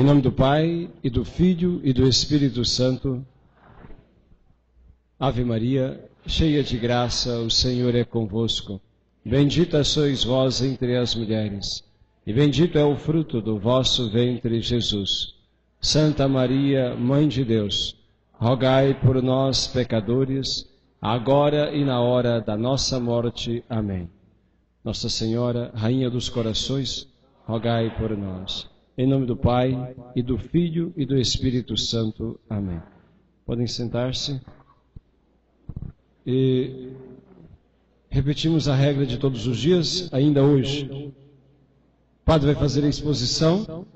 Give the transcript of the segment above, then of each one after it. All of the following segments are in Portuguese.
Em nome do Pai, e do Filho, e do Espírito Santo. Ave Maria, cheia de graça, o Senhor é convosco. Bendita sois vós entre as mulheres, e bendito é o fruto do vosso ventre, Jesus. Santa Maria, Mãe de Deus, rogai por nós, pecadores, agora e na hora da nossa morte. Amém. Nossa Senhora, Rainha dos Corações, rogai por nós. Em nome do Pai, e do Filho, e do Espírito Santo. Amém. Podem sentar-se. E repetimos a regra de todos os dias, ainda hoje. O padre vai fazer a exposição.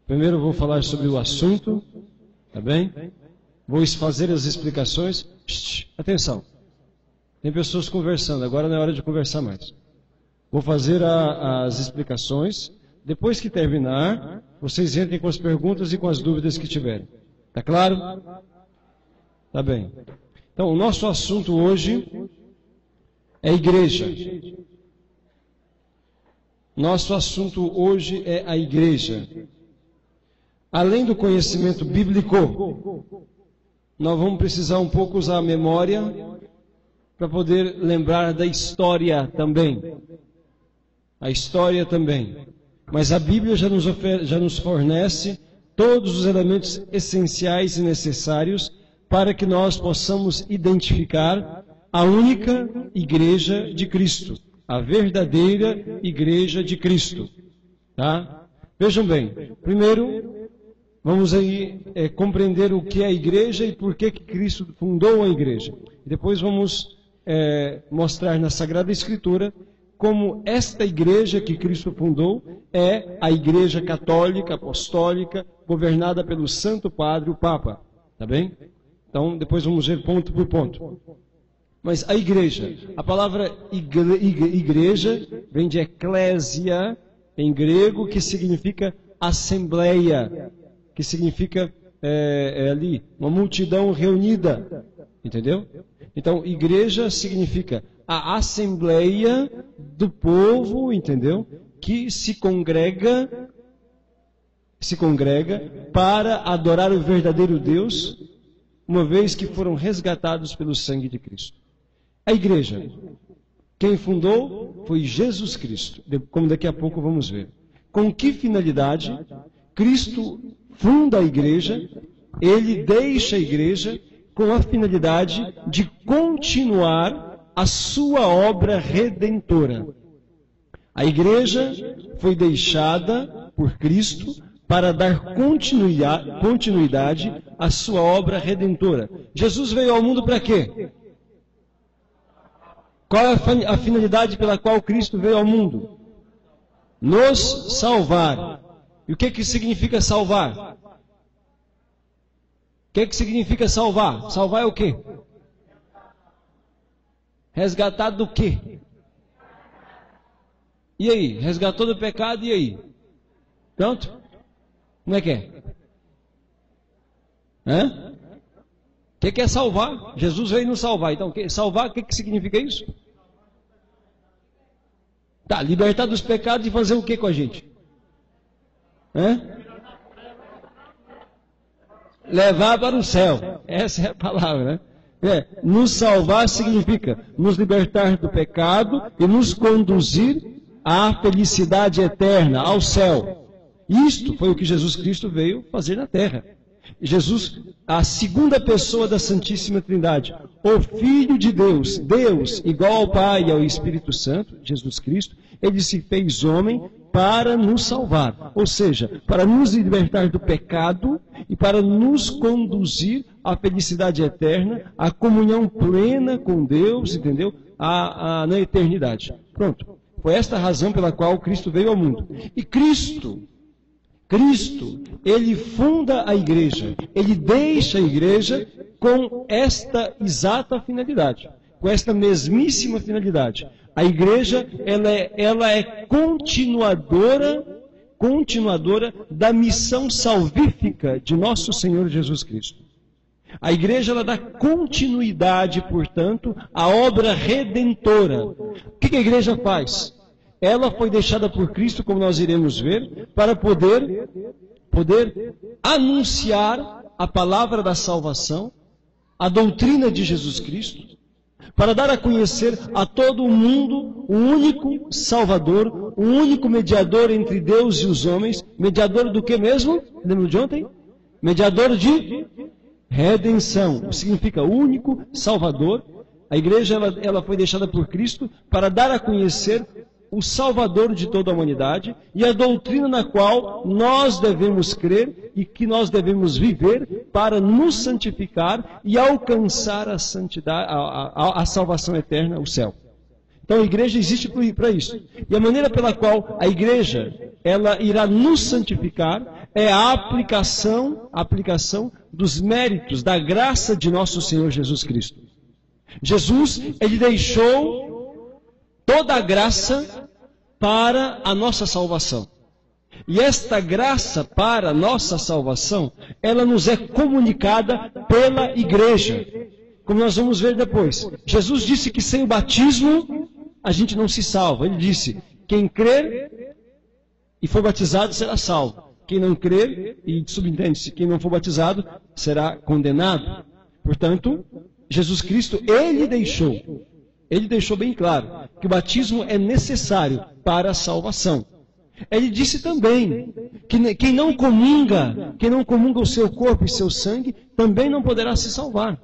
Primeiro eu vou falar sobre o assunto, tá bem? Vou fazer as explicações. Atenção, tem pessoas conversando, agora não é hora de conversar mais. Vou fazer as explicações. Depois que terminar, vocês entrem com as perguntas e com as dúvidas que tiverem. Tá claro? Tá bem. Então, o nosso assunto hoje é igreja. Nosso assunto hoje é a igreja. Além do conhecimento bíblico, nós vamos precisar um pouco usar a memória para poder lembrar da história também. A história também. Mas a Bíblia já nos fornece todos os elementos essenciais e necessários para que nós possamos identificar a única igreja de Cristo, a verdadeira igreja de Cristo. Tá? Vejam bem, primeiro vamos aí compreender o que é a igreja e por que Cristo fundou a igreja. E depois vamos mostrar na Sagrada Escritura como esta igreja que Cristo fundou é a igreja católica, apostólica, governada pelo Santo Padre, o Papa. Tá bem? Então, depois vamos ver ponto por ponto. Mas a igreja, a palavra igreja vem de eclésia, em grego, que significa assembleia, que significa ali, uma multidão reunida. Entendeu? Então, igreja significa a assembleia do povo, entendeu? Que se congrega para adorar o verdadeiro Deus, uma vez que foram resgatados pelo sangue de Cristo. A igreja, quem fundou foi Jesus Cristo, como daqui a pouco vamos ver. Com que finalidade? Cristo funda a igreja, ele deixa a igreja com a finalidade de continuar a sua obra redentora. A igreja foi deixada por Cristo para dar continuidade à sua obra redentora. Jesus veio ao mundo para quê? Qual é a finalidade pela qual Cristo veio ao mundo? Nos salvar. E o que significa salvar? O que significa salvar? Salvar é o quê? Resgatar do quê? E aí? Resgatou do pecado, e aí? Pronto? Como é que é? O que é salvar? Jesus veio nos salvar. Então, salvar, o que significa isso? Tá, libertar dos pecados e fazer o que com a gente? Levar para o céu. Essa é a palavra, né? Nos salvar significa nos libertar do pecado e nos conduzir à felicidade eterna, ao céu. Isto foi o que Jesus Cristo veio fazer na terra. Jesus, a segunda pessoa da Santíssima Trindade, o Filho de Deus, Deus igual ao Pai e ao Espírito Santo, Jesus Cristo, ele se fez homem para nos salvar, ou seja, para nos libertar do pecado e para nos conduzir à felicidade eterna, à comunhão plena com Deus, entendeu? Na eternidade. Pronto. Foi esta a razão pela qual Cristo veio ao mundo. E Cristo, ele funda a igreja, ele deixa a igreja com esta exata finalidade, com esta mesmíssima finalidade. A igreja, ela é continuadora da missão salvífica de nosso Senhor Jesus Cristo. A igreja, ela dá continuidade, portanto, à obra redentora. O que a igreja faz? Ela foi deixada por Cristo, como nós iremos ver, para poder poder anunciar a palavra da salvação, a doutrina de Jesus Cristo, para dar a conhecer a todo o mundo o único Salvador, o único mediador entre Deus e os homens. Mediador do que mesmo? Lembra de ontem? Mediador de redenção. Significa único Salvador. A igreja ela foi deixada por Cristo para dar a conhecer o Salvador de toda a humanidade e a doutrina na qual nós devemos crer e que nós devemos viver para nos santificar e alcançar a santidade, a salvação eterna, o céu. Então a igreja existe para isso. E a maneira pela qual a igreja ela irá nos santificar é a aplicação dos méritos, da graça de nosso Senhor Jesus Cristo. Jesus, ele deixou toda a graça para a nossa salvação. E esta graça para a nossa salvação, ela nos é comunicada pela igreja. Como nós vamos ver depois. Jesus disse que sem o batismo, a gente não se salva. Ele disse, quem crer e for batizado será salvo. Quem não crer, e subentende-se, quem não for batizado será condenado. Portanto, Jesus Cristo, Ele deixou bem claro que o batismo é necessário para a salvação. Ele disse também que quem não comunga o seu corpo e seu sangue, também não poderá se salvar.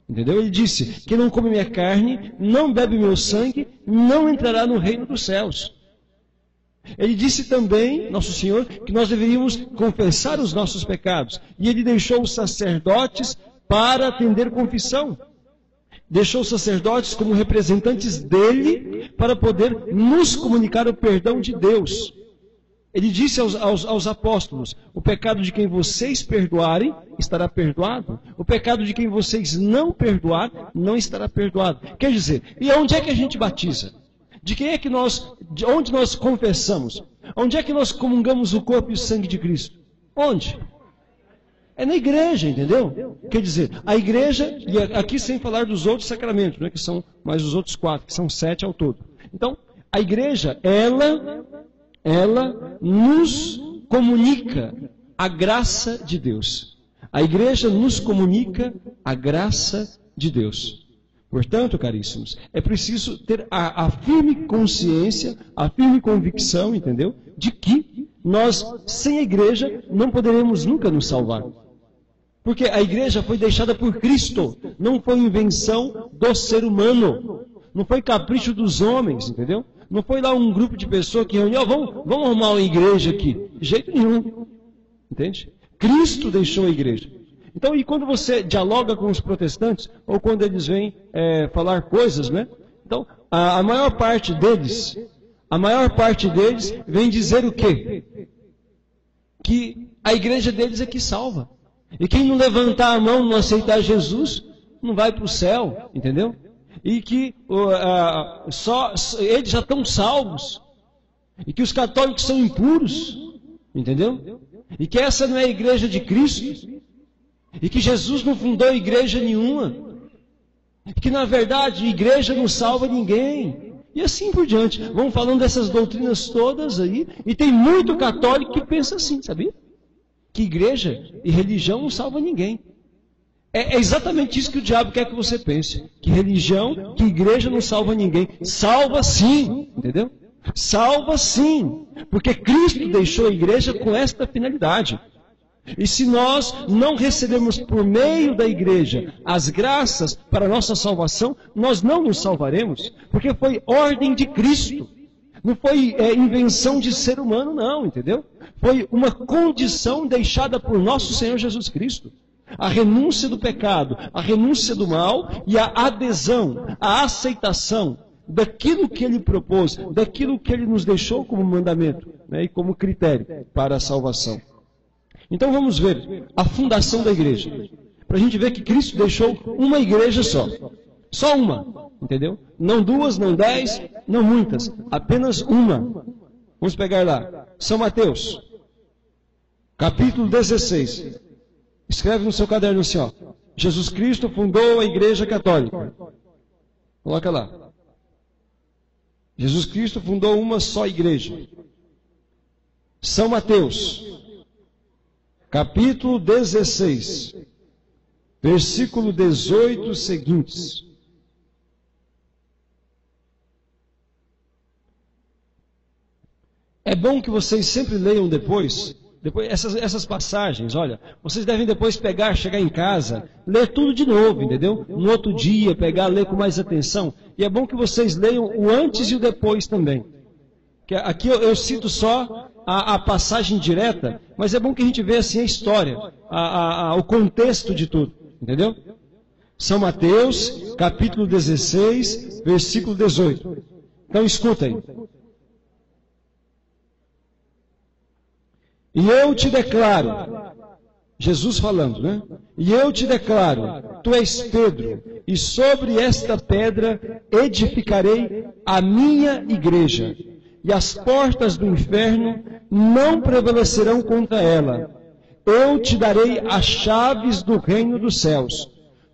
Entendeu? Ele disse, quem não come minha carne, não bebe meu sangue, não entrará no reino dos céus. Ele disse também, nosso Senhor, que nós deveríamos confessar os nossos pecados. E Ele deixou os sacerdotes para atender confissão. Deixou os sacerdotes como representantes dele para poder nos comunicar o perdão de Deus. Ele disse aos apóstolos, o pecado de quem vocês perdoarem estará perdoado. O pecado de quem vocês não perdoar não estará perdoado. Quer dizer, e onde é que a gente batiza? De onde nós confessamos? Onde é que nós comungamos o corpo e o sangue de Cristo? Onde? É na igreja, entendeu? Quer dizer, a igreja, e aqui sem falar dos outros sacramentos, né, que são mais os outros 4, que são 7 ao todo. Então, a igreja, ela nos comunica a graça de Deus. A igreja nos comunica a graça de Deus. Portanto, caríssimos, é preciso ter a firme consciência, a firme convicção, entendeu? De que nós, sem a igreja, não poderemos nunca nos salvar. Porque a igreja foi deixada por Cristo, não foi invenção do ser humano, não foi capricho dos homens, entendeu? Não foi lá um grupo de pessoas que reuniu, vamos arrumar uma igreja aqui. De jeito nenhum, entende? Cristo deixou a igreja. Então, e quando você dialoga com os protestantes, ou quando eles vêm falar coisas, né? Então, a maior parte deles vem dizer o quê? Que a igreja deles é que salva. E quem não levantar a mão, não aceitar Jesus, não vai para o céu, entendeu? E que eles já estão salvos. E que os católicos são impuros, entendeu? E que essa não é a igreja de Cristo. E que Jesus não fundou igreja nenhuma. E que na verdade a igreja não salva ninguém. E assim por diante. Vão falando dessas doutrinas todas aí. E tem muito católico que pensa assim, sabia? Que igreja e religião não salva ninguém. É exatamente isso que o diabo quer que você pense. Que religião, que igreja não salva ninguém. Salva sim, entendeu? Salva sim. Porque Cristo deixou a igreja com esta finalidade. E se nós não recebemos por meio da igreja as graças para a nossa salvação, nós não nos salvaremos. Porque foi ordem de Cristo. Não foi invenção de ser humano, não, entendeu? Foi uma condição deixada por nosso Senhor Jesus Cristo. A renúncia do pecado, a renúncia do mal e a adesão, a aceitação daquilo que Ele propôs, daquilo que Ele nos deixou como mandamento, né, e como critério para a salvação. Então vamos ver a fundação da igreja. Para a gente ver que Cristo deixou uma igreja só. Só uma, entendeu? Não 2, não 10, não muitas. Apenas uma. Vamos pegar lá. São Mateus, capítulo 16. Escreve no seu caderno assim, ó. Jesus Cristo fundou a igreja católica. Coloca lá. Jesus Cristo fundou uma só igreja. São Mateus, capítulo 16, versículo 18 seguintes. É bom que vocês sempre leiam depois essas passagens, olha, vocês devem depois pegar, chegar em casa, ler tudo de novo, entendeu? No outro dia, pegar, ler com mais atenção. E é bom que vocês leiam o antes e o depois também. Que aqui eu cito só a passagem direta, mas é bom que a gente veja assim a história, o contexto de tudo, entendeu? São Mateus, capítulo 16, versículo 18. Então escutem. E eu te declaro, Jesus falando, né? E eu te declaro, tu és Pedro, e sobre esta pedra edificarei a minha igreja, e as portas do inferno não prevalecerão contra ela. Eu te darei as chaves do reino dos céus.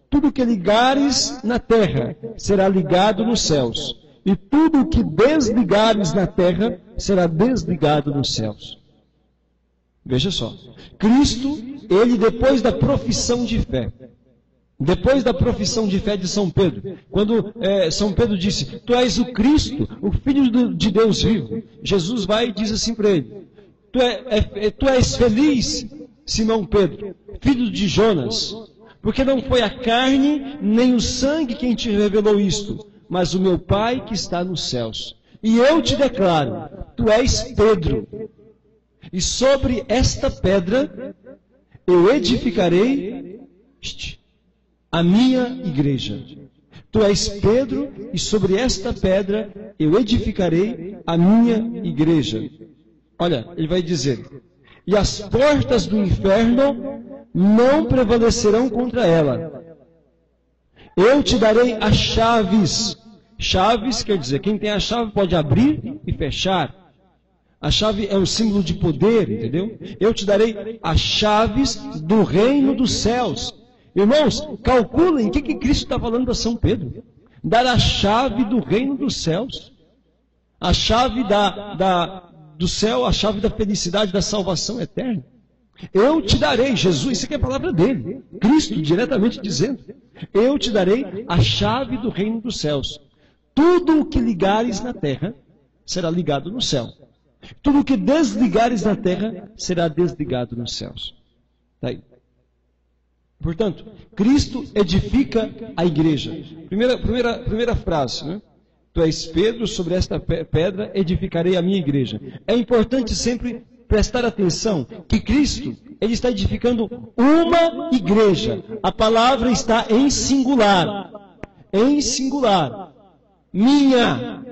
Tudo que ligares na terra será ligado nos céus, e tudo que desligares na terra será desligado nos céus. Veja só, Cristo, ele depois da profissão de fé, de São Pedro, quando São Pedro disse, tu és o Cristo, o Filho de Deus vivo, Jesus vai e diz assim para ele, tu és feliz, Simão Pedro, filho de Jonas, porque não foi a carne nem o sangue quem te revelou isto, mas o meu Pai que está nos céus. E eu te declaro, tu és Pedro, e sobre esta pedra eu edificarei a minha igreja. Tu és Pedro, e sobre esta pedra eu edificarei a minha igreja. Olha, ele vai dizer, e as portas do inferno não prevalecerão contra ela. Eu te darei as chaves. Chaves quer dizer, quem tem a chave pode abrir e fechar. A chave é um símbolo de poder, entendeu? Eu te darei as chaves do reino dos céus. Irmãos, calculem o que Cristo está falando para São Pedro. Dar a chave do reino dos céus. A chave do céu, a chave da felicidade, da salvação eterna. Eu te darei, Jesus, isso aqui é a palavra dele. Cristo diretamente dizendo. Eu te darei a chave do reino dos céus. Tudo o que ligares na terra será ligado no céu. Tudo o que desligares na terra será desligado nos céus. Tá aí. Portanto, Cristo edifica a igreja. Primeira frase, né? Tu és Pedro, sobre esta pedra edificarei a minha igreja. É importante sempre prestar atenção que Cristo, ele está edificando uma igreja. A palavra está em singular. Em singular. Minha,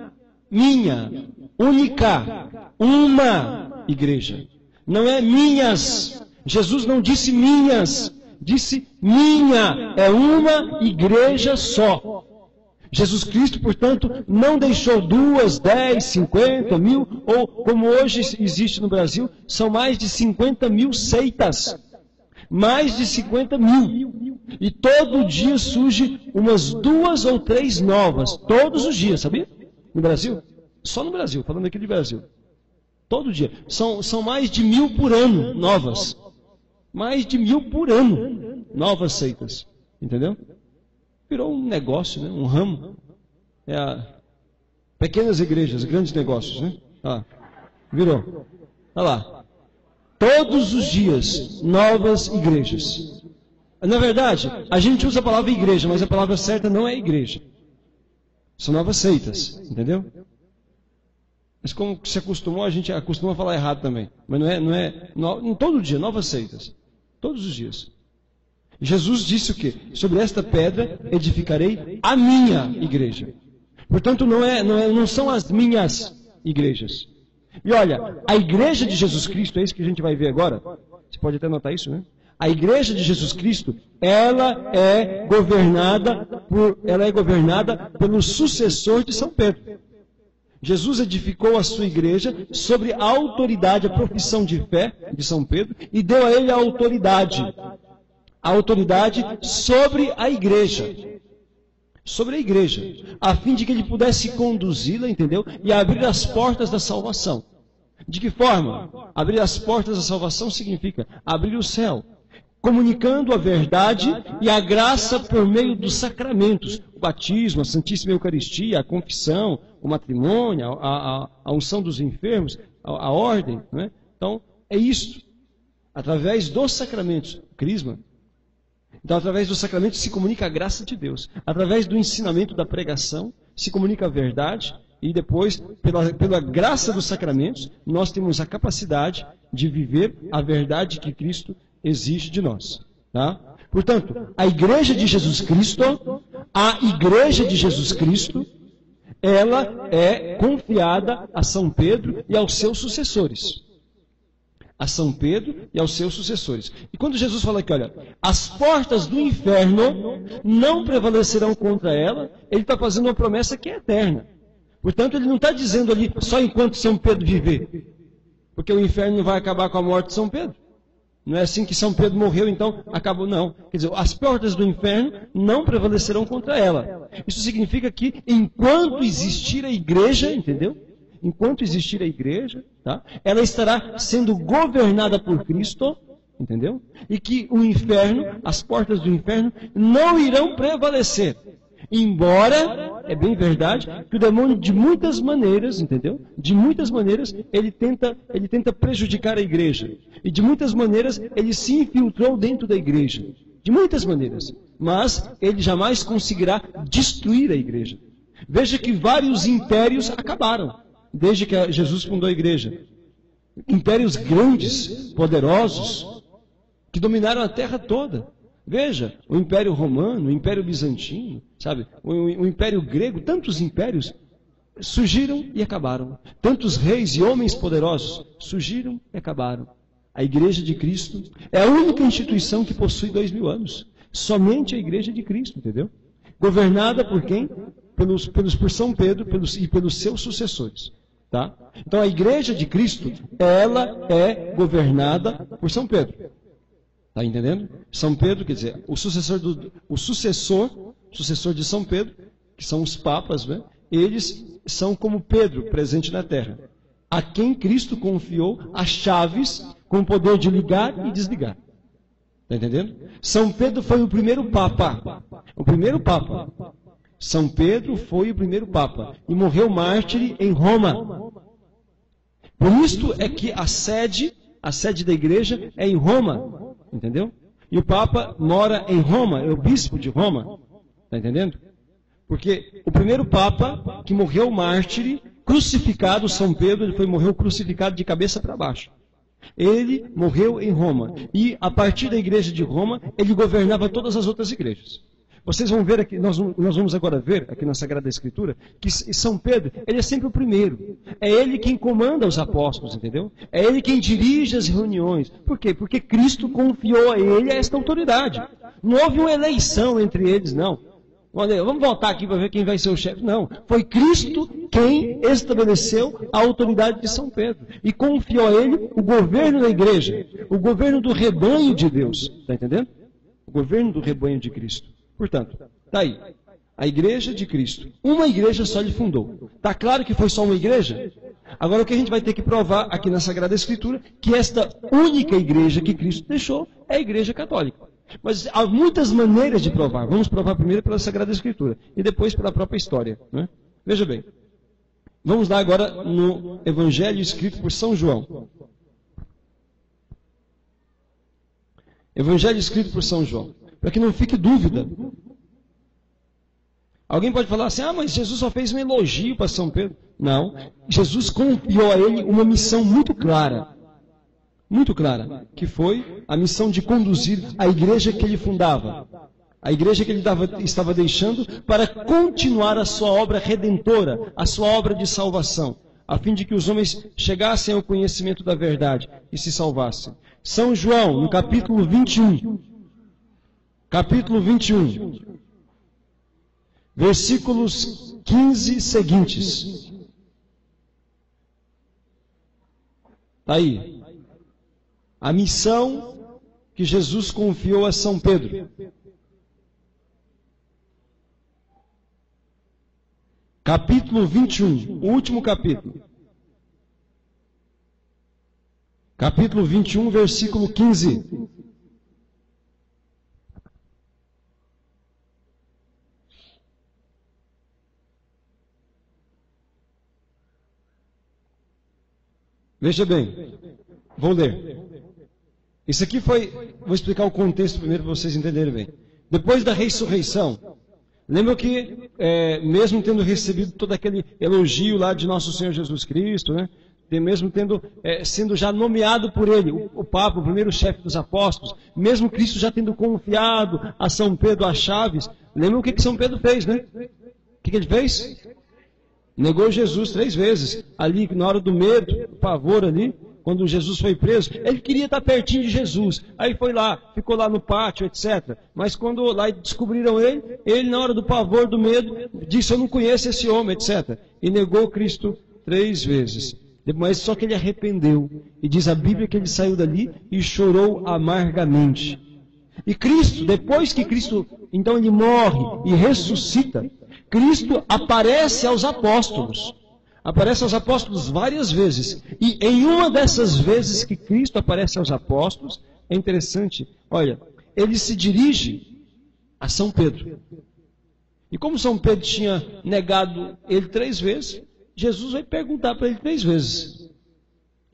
única, uma igreja. Não é minhas. Jesus não disse minhas, disse minha. É uma igreja só. Jesus Cristo, portanto, não deixou 2, 10, 50, 1000, ou como hoje existe no Brasil, são mais de 50 mil seitas. Mais de 50 mil. E todo dia surge umas 2 ou 3 novas. Todos os dias, sabia? No Brasil. Só no Brasil, falando aqui de Brasil. Todo dia. São mais de 1000 por ano novas. Mais de 1000 por ano novas seitas. Entendeu? Virou um negócio, né? Um ramo. Pequenas igrejas, grandes negócios, né? Virou. Olha lá. Todos os dias, novas igrejas. Na verdade, a gente usa a palavra igreja, mas a palavra certa não é igreja. São novas seitas, entendeu? Mas como se acostumou, a gente acostuma a falar errado também. Mas todo dia, novas seitas. Todos os dias. Jesus disse o quê? Sobre esta pedra edificarei a minha igreja. Portanto, não são as minhas igrejas. E olha, a igreja de Jesus Cristo, é isso que a gente vai ver agora. Você pode até notar isso, né? A igreja de Jesus Cristo, ela é governada pelo sucessor de São Pedro. Jesus edificou a sua igreja sobre a autoridade, a profissão de fé de São Pedro, e deu a ele a autoridade sobre a igreja. Sobre a igreja, a fim de que ele pudesse conduzi-la, entendeu? E abrir as portas da salvação. De que forma? Abrir as portas da salvação significa abrir o céu, comunicando a verdade e a graça por meio dos sacramentos. O batismo, a Santíssima Eucaristia, a confissão, o matrimônio, a unção dos enfermos, a ordem. Né? Então, é isto. Através dos sacramentos, o crisma. Então, através dos sacramentos se comunica a graça de Deus. Através do ensinamento da pregação, se comunica a verdade. E depois, pela graça dos sacramentos, nós temos a capacidade de viver a verdade que Cristo exige de nós. Tá? Portanto, a Igreja de Jesus Cristo, ela é confiada a São Pedro e aos seus sucessores. A São Pedro e aos seus sucessores. E quando Jesus fala aqui, olha, as portas do inferno não prevalecerão contra ela, ele está fazendo uma promessa que é eterna. Portanto, ele não está dizendo ali só enquanto São Pedro viver. Porque o inferno não vai acabar com a morte de São Pedro. Não é assim que São Pedro morreu, então acabou, não. Quer dizer, as portas do inferno não prevalecerão contra ela. Isso significa que enquanto existir a igreja, entendeu? Enquanto existir a igreja, tá? Ela estará sendo governada por Cristo, entendeu? E que o inferno, as portas do inferno, não irão prevalecer. Embora, é bem verdade, que o demônio de muitas maneiras, entendeu? De muitas maneiras, ele tenta prejudicar a igreja. E de muitas maneiras, ele se infiltrou dentro da igreja. De muitas maneiras. Mas, ele jamais conseguirá destruir a igreja. Veja que vários impérios acabaram, desde que Jesus fundou a igreja. Impérios grandes, poderosos, que dominaram a terra toda. Veja, o Império Romano, o Império Bizantino, sabe? O Império Grego, tantos impérios surgiram e acabaram. Tantos reis e homens poderosos surgiram e acabaram. A Igreja de Cristo é a única instituição que possui 2000 anos. Somente a Igreja de Cristo, entendeu? Governada por quem? Por São Pedro e pelos seus sucessores. Tá? Então a Igreja de Cristo, ela é governada por São Pedro. Está entendendo? São Pedro, quer dizer, o sucessor de São Pedro, que são os papas, né? Eles são como Pedro, presente na terra, a quem Cristo confiou as chaves com o poder de ligar e desligar. Está entendendo? São Pedro foi o primeiro papa. O primeiro papa. São Pedro foi o primeiro papa e morreu mártir em Roma. Por isto é que a sede da igreja é em Roma. Entendeu? E o Papa mora em Roma, é o bispo de Roma. Está entendendo? Porque o primeiro Papa que morreu mártir, crucificado, São Pedro, morreu crucificado de cabeça para baixo. Ele morreu em Roma. E a partir da igreja de Roma, ele governava todas as outras igrejas. Vocês vão ver aqui, nós vamos agora ver aqui na Sagrada Escritura, que São Pedro, ele é sempre o primeiro. É ele quem comanda os apóstolos, entendeu? É ele quem dirige as reuniões. Por quê? Porque Cristo confiou a ele esta autoridade. Não houve uma eleição entre eles, não. Olha, vamos voltar aqui para ver quem vai ser o chefe. Não. Foi Cristo quem estabeleceu a autoridade de São Pedro. E confiou a ele o governo da igreja. O governo do rebanho de Deus. Está entendendo? O governo do rebanho de Cristo. Portanto, está aí. A igreja de Cristo. Uma igreja só ele fundou. Está claro que foi só uma igreja? Agora o que a gente vai ter que provar aqui na Sagrada Escritura, que esta única igreja que Cristo deixou é a igreja católica. Mas há muitas maneiras de provar. Vamos provar primeiro pela Sagrada Escritura e depois pela própria história. Né? Veja bem. Vamos lá agora no Evangelho escrito por São João. Evangelho escrito por São João. Para que não fique dúvida. Alguém pode falar assim, mas Jesus só fez um elogio para São Pedro. Não, Jesus confiou a ele uma missão muito clara, que foi a missão de conduzir a igreja que ele fundava, a igreja que ele estava deixando para continuar a sua obra redentora, a sua obra de salvação, a fim de que os homens chegassem ao conhecimento da verdade e se salvassem. São João, no capítulo 21, versículos 15 seguintes. Está aí. A missão que Jesus confiou a São Pedro. Capítulo 21, o último capítulo. capítulo 21, versículo 15. Veja bem, vou ler. Isso aqui vou explicar o contexto primeiro para vocês entenderem bem. Depois da ressurreição, lembra que, mesmo tendo recebido todo aquele elogio lá de nosso Senhor Jesus Cristo, né? Mesmo sendo já nomeado por ele, o Papa, o primeiro chefe dos apóstolos, mesmo Cristo já tendo confiado a São Pedro as chaves, lembra o que São Pedro fez, né? O que ele fez? Negou Jesus 3 vezes, ali na hora do medo, do pavor ali, quando Jesus foi preso, ele queria estar pertinho de Jesus, aí foi lá, ficou lá no pátio, etc. Mas quando lá descobriram ele na hora do pavor, do medo, disse, eu não conheço esse homem, etc. E negou Cristo 3 vezes. Mas só que ele arrependeu, e diz a Bíblia que ele saiu dali e chorou amargamente. E Cristo, depois que Cristo, então ele morre e ressuscita, Cristo aparece aos apóstolos. Aparece aos apóstolos várias vezes. E em uma dessas vezes que Cristo aparece aos apóstolos, é interessante, olha, ele se dirige a São Pedro. E como São Pedro tinha negado ele 3 vezes, Jesus vai perguntar para ele 3 vezes.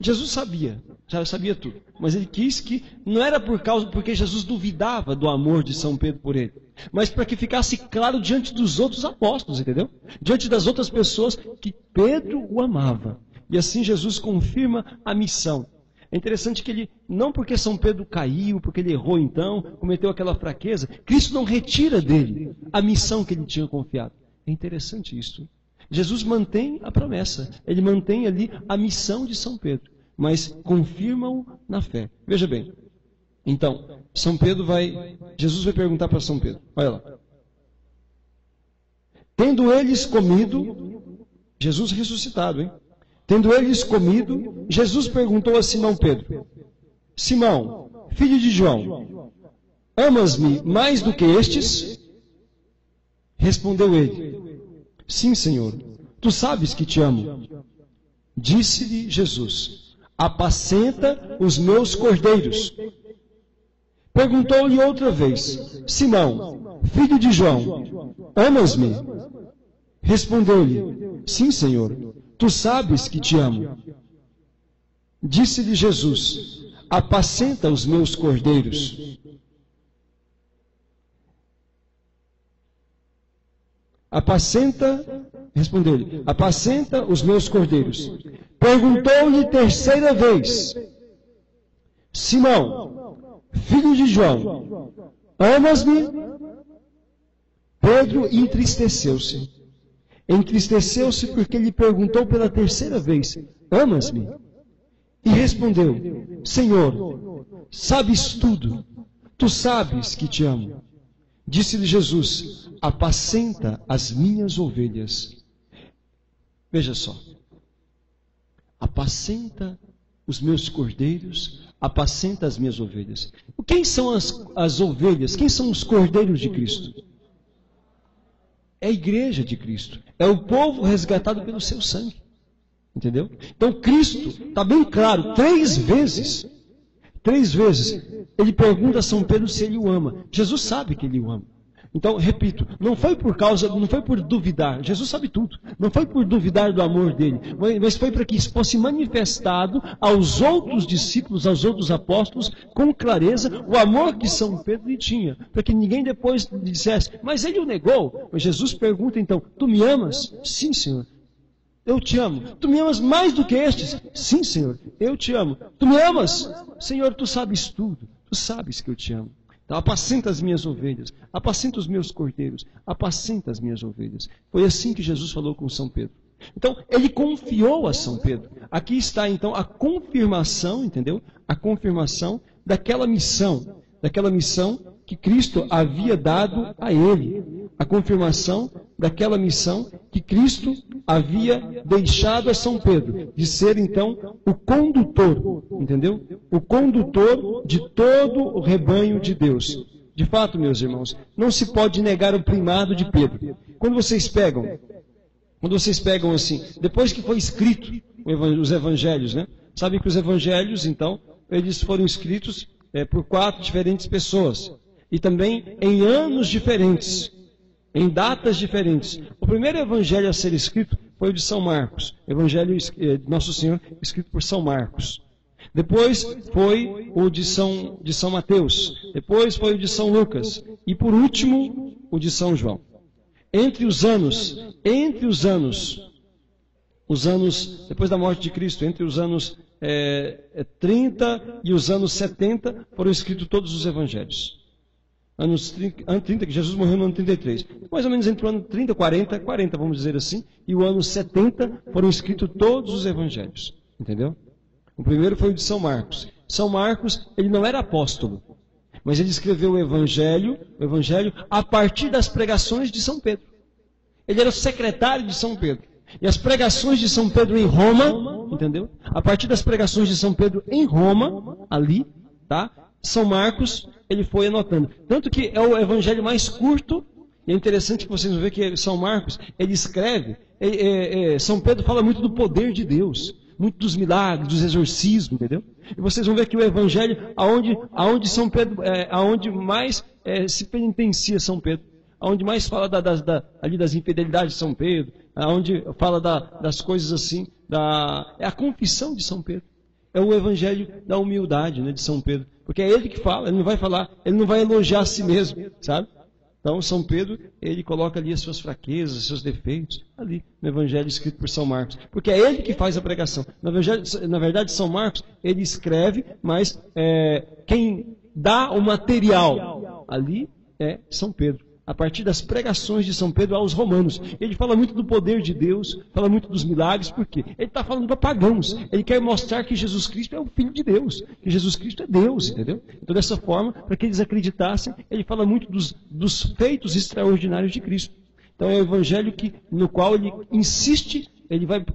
Jesus sabia, já sabia tudo. Mas ele quis que, não era porque Jesus duvidava do amor de São Pedro por ele, mas para que ficasse claro diante dos outros apóstolos, entendeu? Diante das outras pessoas que Pedro o amava. E assim Jesus confirma a missão. É interessante que ele, não porque São Pedro caiu, porque ele errou então, cometeu aquela fraqueza, Cristo não retira dele a missão que ele tinha confiado. É interessante isso. Jesus mantém a promessa, ele mantém ali a missão de São Pedro, mas confirma-o na fé. Veja bem, então, Jesus vai perguntar para São Pedro, olha lá. Tendo eles comido, Jesus ressuscitado, hein? Tendo eles comido, Jesus perguntou a Simão Pedro, Simão, filho de João, amas-me mais do que estes? Respondeu ele, sim, Senhor, tu sabes que te amo. Disse-lhe Jesus, apacenta os meus cordeiros. Perguntou-lhe outra vez, Simão, filho de João, amas-me? Respondeu-lhe, sim, Senhor, tu sabes que te amo. Disse-lhe Jesus, apacenta os meus cordeiros. Respondeu-lhe, apacenta os meus cordeiros. Perguntou-lhe 3ª vez, Simão, filho de João, amas-me? Pedro entristeceu-se. Entristeceu-se porque lhe perguntou pela 3ª vez, amas-me? E respondeu, Senhor, sabes tudo, tu sabes que te amo. Disse-lhe Jesus, apacenta as minhas ovelhas. Veja só, apacenta os meus cordeiros, apacenta as minhas ovelhas. Quem são as ovelhas? Quem são os cordeiros de Cristo? É a igreja de Cristo. É o povo resgatado pelo seu sangue. Entendeu? Então Cristo, está bem claro, 3 vezes, ele pergunta a São Pedro se ele o ama. Jesus sabe que ele o ama. Então, repito, não foi por duvidar, Jesus sabe tudo, não foi por duvidar do amor dele, mas foi para que isso fosse manifestado aos outros discípulos, aos outros apóstolos, com clareza, o amor que São Pedro lhe tinha, para que ninguém depois lhe dissesse, mas ele o negou. Mas Jesus pergunta então, tu me amas? Sim, Senhor. Eu te amo. Tu me amas mais do que estes? Sim, Senhor, eu te amo. Tu me amas? Senhor, tu sabes tudo. Tu sabes que eu te amo. Então, apacenta as minhas ovelhas. Apacenta os meus cordeiros. Apacenta as minhas ovelhas. Foi assim que Jesus falou com São Pedro. Então, ele confiou a São Pedro. Aqui está, então, a confirmação, entendeu? A confirmação daquela missão que Cristo havia dado a ele. A confirmação daquela missão que Cristo havia deixado a São Pedro, de ser então o condutor, entendeu? O condutor de todo o rebanho de Deus. De fato, meus irmãos, não se pode negar o primado de Pedro. Quando vocês pegam assim, depois que foi escrito os evangelhos, né? Sabe que os evangelhos, então, eles foram escritos por 4 diferentes pessoas. E também em anos diferentes, em datas diferentes. O primeiro evangelho a ser escrito foi o de São Marcos. Evangelho de Nosso Senhor, escrito por São Marcos. Depois foi o de São Mateus. Depois foi o de São Lucas. E por último, o de São João. Entre os anos, depois da morte de Cristo, entre os anos 30 e os anos 70, foram escritos todos os evangelhos. Anos 30, que Jesus morreu no ano 33. Mais ou menos entre o ano 30 e 40 vamos dizer assim, e o ano 70 foram escritos todos os evangelhos. Entendeu? O primeiro foi o de São Marcos. São Marcos, ele não era apóstolo, mas ele escreveu o evangelho a partir das pregações de São Pedro. Ele era o secretário de São Pedro. E as pregações de São Pedro em Roma, entendeu? A partir das pregações de São Pedro em Roma, ali, tá? São Marcos, ele foi anotando. Tanto que é o evangelho mais curto, e é interessante que vocês vão ver que São Marcos, ele escreve, São Pedro fala muito do poder de Deus, muito dos milagres, dos exorcismos, entendeu? E vocês vão ver que o evangelho, aonde São Pedro, aonde mais se penitencia São Pedro, aonde mais fala ali das infidelidades de São Pedro, aonde fala das coisas assim, é a confissão de São Pedro. É o evangelho da humildade, né, de São Pedro. Porque é ele que fala, ele não vai falar, ele não vai elogiar a si mesmo, sabe? Então, São Pedro, ele coloca ali as suas fraquezas, os seus defeitos, ali no evangelho escrito por São Marcos. Porque é ele que faz a pregação. Na verdade, São Marcos, ele escreve, mas quem dá o material ali é São Pedro. A partir das pregações de São Pedro aos romanos. Ele fala muito do poder de Deus, fala muito dos milagres, por quê? Ele está falando para pagãos. Ele quer mostrar que Jesus Cristo é o Filho de Deus, que Jesus Cristo é Deus, entendeu? Então, dessa forma, para que eles acreditassem, ele fala muito dos feitos extraordinários de Cristo. Então, é o evangelho no qual ele insiste,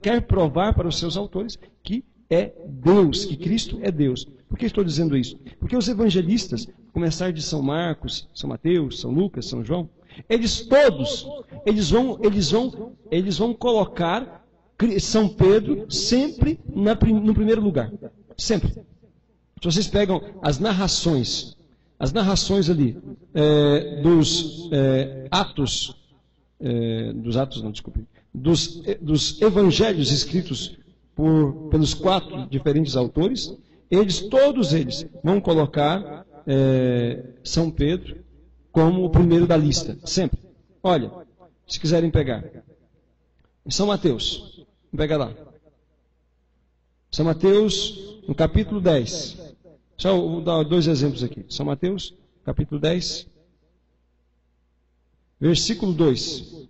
quer provar para os seus autores que é Deus, que Cristo é Deus. Por que estou dizendo isso? Porque os evangelistas, a começar de São Marcos, São Mateus, São Lucas, São João, eles vão colocar São Pedro sempre no primeiro lugar. Sempre. Se vocês pegam as narrações ali dos evangelhos escritos pelos 4 diferentes autores, todos eles vão colocar São Pedro como o primeiro da lista, sempre. Olha, se quiserem pegar, em São Mateus, vamos pegar lá. São Mateus, no capítulo 10. Só vou dar 2 exemplos aqui. São Mateus, capítulo 10, versículo 2.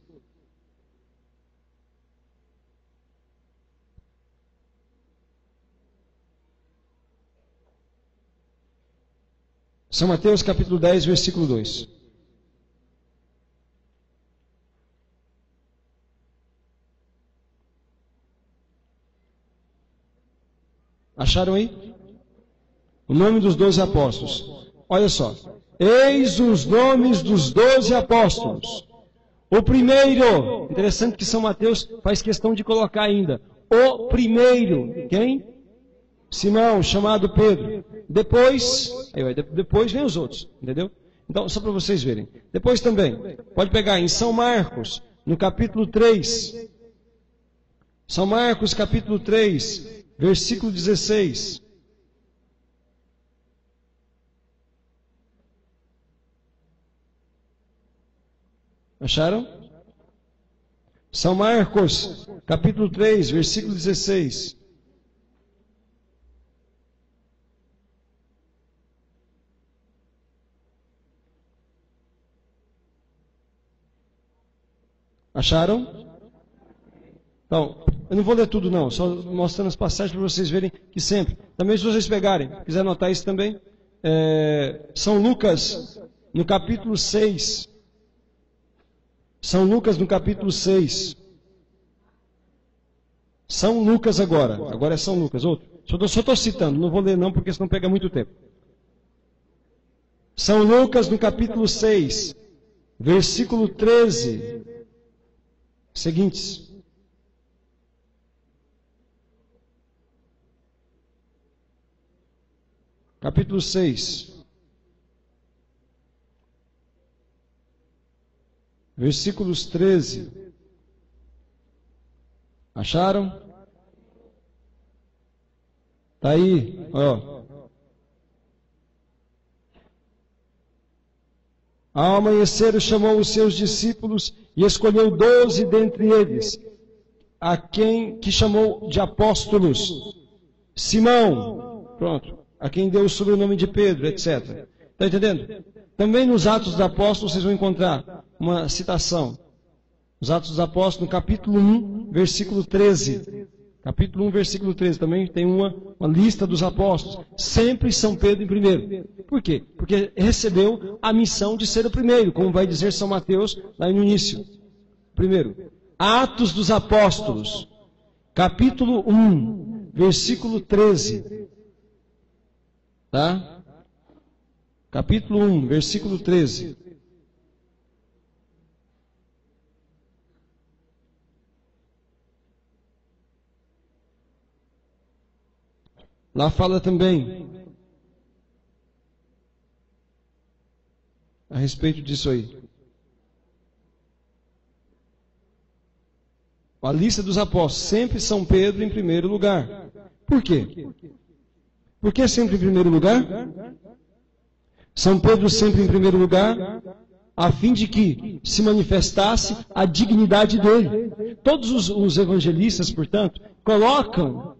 São Mateus capítulo 10, versículo 2. Acharam aí? O nome dos 12 apóstolos. Olha só. Eis os nomes dos 12 apóstolos. O primeiro, interessante que São Mateus faz questão de colocar ainda. O primeiro, quem? Simão, chamado Pedro. Depois vem os outros, entendeu? Então, só para vocês verem. Depois também, pode pegar em São Marcos, no capítulo 3. São Marcos, capítulo 3, versículo 16. Acharam? São Marcos, capítulo 3, versículo 16. Acharam? Então, eu não vou ler tudo não, só mostrando as passagens para vocês verem que sempre. Também se vocês pegarem, quiser anotar isso também, São Lucas, no capítulo 6. São Lucas, no capítulo 6. São Lucas agora é São Lucas, outro. Só estou citando, não vou ler não, porque senão pega muito tempo. São Lucas, no capítulo 6, versículo 13. Seguintes. capítulo 6, versículos 13. Acharam? Está aí, ó. Ao amanhecer, chamou os seus discípulos e escolheu 12 dentre eles, a quem que chamou de apóstolos. Simão, pronto, a quem deu o sobrenome de Pedro, etc. Está entendendo? Também nos Atos dos Apóstolos vocês vão encontrar uma citação. Os Atos dos Apóstolos, no capítulo 1, versículo 13. Capítulo 1, versículo 13, também tem uma lista dos apóstolos. Sempre São Pedro em primeiro. Por quê? Porque recebeu a missão de ser o primeiro, como vai dizer São Mateus lá no início. Primeiro, Atos dos Apóstolos, capítulo 1, versículo 13. Tá? Capítulo 1, versículo 13. Lá fala também a respeito disso aí. A lista dos apóstolos, sempre São Pedro em primeiro lugar. Por quê? Por que sempre em primeiro lugar? São Pedro sempre em primeiro lugar, a fim de que se manifestasse a dignidade dele. Todos os evangelistas, portanto, colocam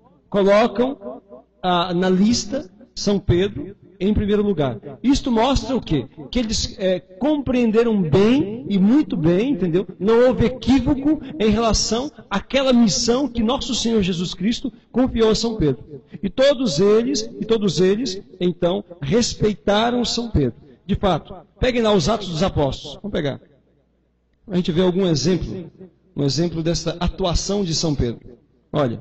na lista São Pedro em primeiro lugar. Isto mostra o quê? Que eles compreenderam bem e muito bem, entendeu? Não houve equívoco em relação àquela missão que nosso Senhor Jesus Cristo confiou a São Pedro. E todos eles, então, respeitaram São Pedro. De fato, peguem lá os Atos dos Apóstolos. Vamos pegar. A gente vê algum exemplo, um exemplo dessa atuação de São Pedro. Olha.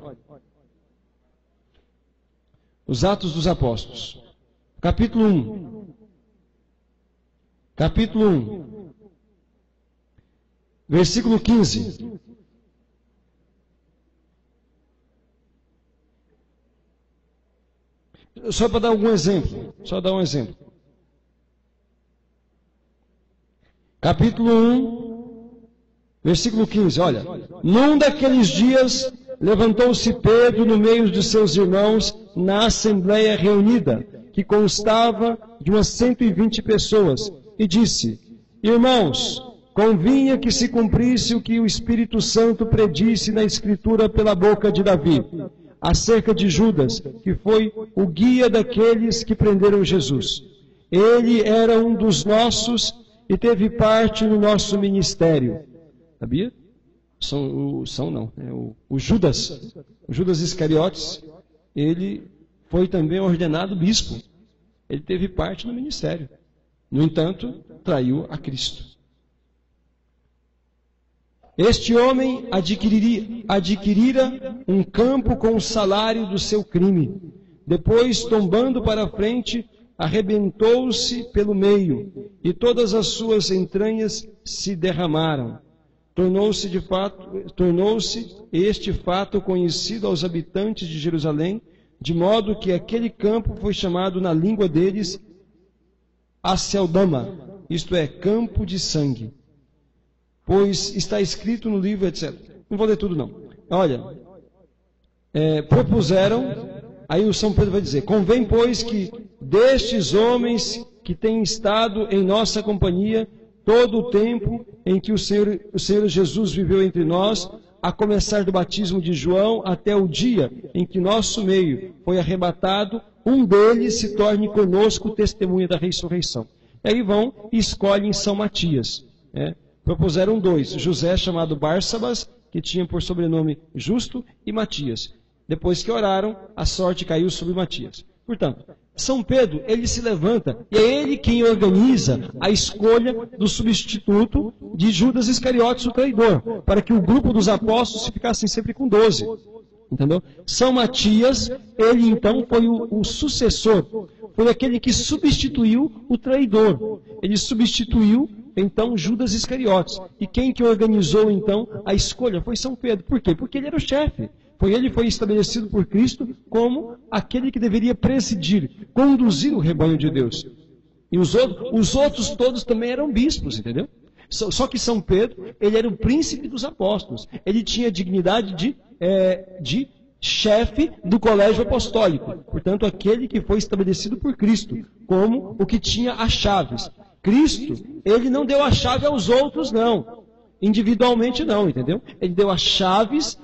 Os Atos dos Apóstolos, capítulo 1. Capítulo 1, versículo 15. Só para dar algum exemplo, Capítulo 1, versículo 15, olha. Num daqueles dias, levantou-se Pedro no meio de seus irmãos na assembleia reunida, que constava de umas 120 pessoas, e disse: Irmãos, convinha que se cumprisse o que o Espírito Santo predisse na Escritura pela boca de Davi, acerca de Judas, que foi o guia daqueles que prenderam Jesus. Ele era um dos nossos e teve parte no nosso ministério. Sabia? O Judas Iscariotes, ele foi também ordenado bispo. Ele teve parte no ministério. No entanto, traiu a Cristo. Este homem adquirira um campo com o salário do seu crime. Depois, tombando para a frente, arrebentou-se pelo meio, e todas as suas entranhas se derramaram. Tornou-se este fato conhecido aos habitantes de Jerusalém, de modo que aquele campo foi chamado na língua deles Aceldama, isto é, campo de sangue. Pois está escrito no livro, etc. Não vou ler tudo não. Olha, propuseram, aí o São Pedro vai dizer: convém, pois, que destes homens que têm estado em nossa companhia todo o tempo em que o Senhor Jesus viveu entre nós, a começar do batismo de João até o dia em que nosso meio foi arrebatado, um deles se torne conosco testemunha da ressurreição. E aí vão e escolhem São Matias. Propuseram 2, José chamado Barsabas, que tinha por sobrenome Justo, e Matias. Depois que oraram, a sorte caiu sobre Matias. Portanto, São Pedro, ele se levanta, e é ele quem organiza a escolha do substituto de Judas Iscariotes, o traidor, para que o grupo dos apóstolos ficassem sempre com 12. Entendeu? São Matias, ele então foi o sucessor, foi aquele que substituiu o traidor. Ele substituiu então Judas Iscariotes. E quem que organizou então a escolha? Foi São Pedro. Por quê? Porque ele era o chefe. Ele foi estabelecido por Cristo como aquele que deveria presidir, conduzir o rebanho de Deus. E os outros todos também eram bispos, entendeu? Só que São Pedro, ele era o príncipe dos apóstolos. Ele tinha a dignidade de chefe do colégio apostólico. Portanto, aquele que foi estabelecido por Cristo, como o que tinha as chaves. Cristo, ele não deu a chave aos outros, não. Individualmente não, entendeu? Ele deu as chaves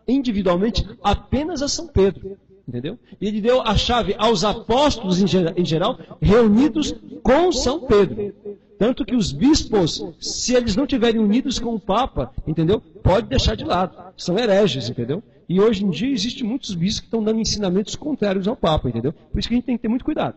individualmente apenas a São Pedro. Entendeu? E ele deu a chave aos apóstolos em geral, reunidos com São Pedro. Tanto que os bispos, se eles não estiverem unidos com o Papa, entendeu? Pode deixar de lado. São hereges, entendeu? E hoje em dia existem muitos bispos que estão dando ensinamentos contrários ao Papa, entendeu? Por isso que a gente tem que ter muito cuidado.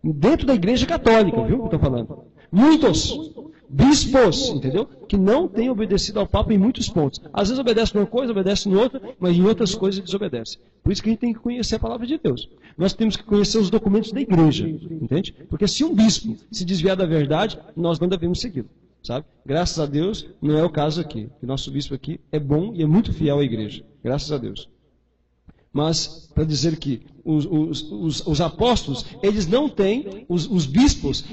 Dentro da Igreja Católica, viu o que eu estou falando? Muitos bispos, entendeu? Que não têm obedecido ao Papa em muitos pontos. Às vezes obedecem numa coisa, obedecem em outra, mas em outras coisas desobedecem. Por isso que a gente tem que conhecer a palavra de Deus. Nós temos que conhecer os documentos da igreja, entende? Porque se um bispo se desviar da verdade, nós não devemos segui-lo, sabe? Graças a Deus, não é o caso aqui. O nosso bispo aqui é bom e é muito fiel à igreja. Graças a Deus. Mas, para dizer que os apóstolos, eles não têm, os bispos,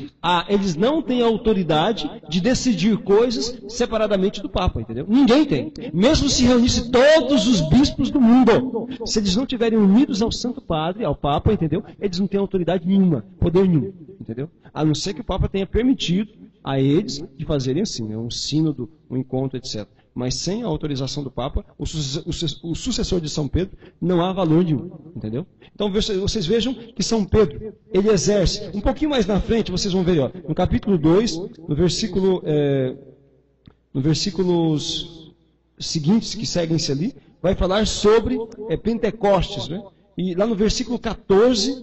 eles não têm a autoridade de decidir coisas separadamente do Papa, entendeu? Ninguém tem. Mesmo se reunisse todos os bispos do mundo, se eles não estiverem unidos ao Santo Padre, ao Papa, entendeu? Eles não têm autoridade nenhuma, poder nenhum, entendeu? A não ser que o Papa tenha permitido a eles de fazerem assim, né? Um sínodo, um encontro, etc. Mas sem a autorização do Papa, o sucessor de São Pedro, não há valor nenhum, entendeu? Então vocês vejam que São Pedro, ele exerce, um pouquinho mais na frente, vocês vão ver, ó, no capítulo 2, no versículos seguintes que seguem-se ali, vai falar sobre Pentecostes, né? E lá no versículo 14,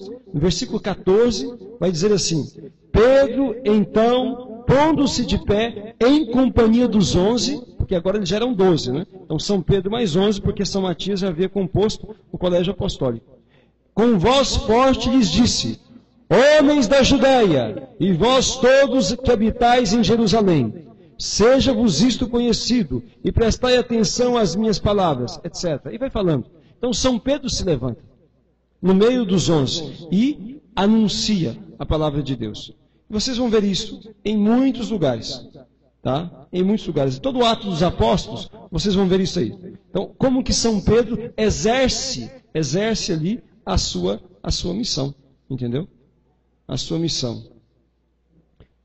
vai dizer assim: Pedro, então, pondo-se de pé em companhia dos 11, porque agora eles já eram 12, né? Então São Pedro mais 11, porque São Matias já havia composto o colégio apostólico. Com voz forte lhes disse: homens da Judéia, e vós todos que habitais em Jerusalém, seja-vos isto conhecido, e prestai atenção às minhas palavras, etc. E vai falando. Então São Pedro se levanta, no meio dos 11, e anuncia a palavra de Deus. Vocês vão ver isso em muitos lugares. Tá? Em muitos lugares. Em todo o Atos dos Apóstolos, vocês vão ver isso aí. Então, como que São Pedro exerce ali a sua missão. Entendeu? A sua missão.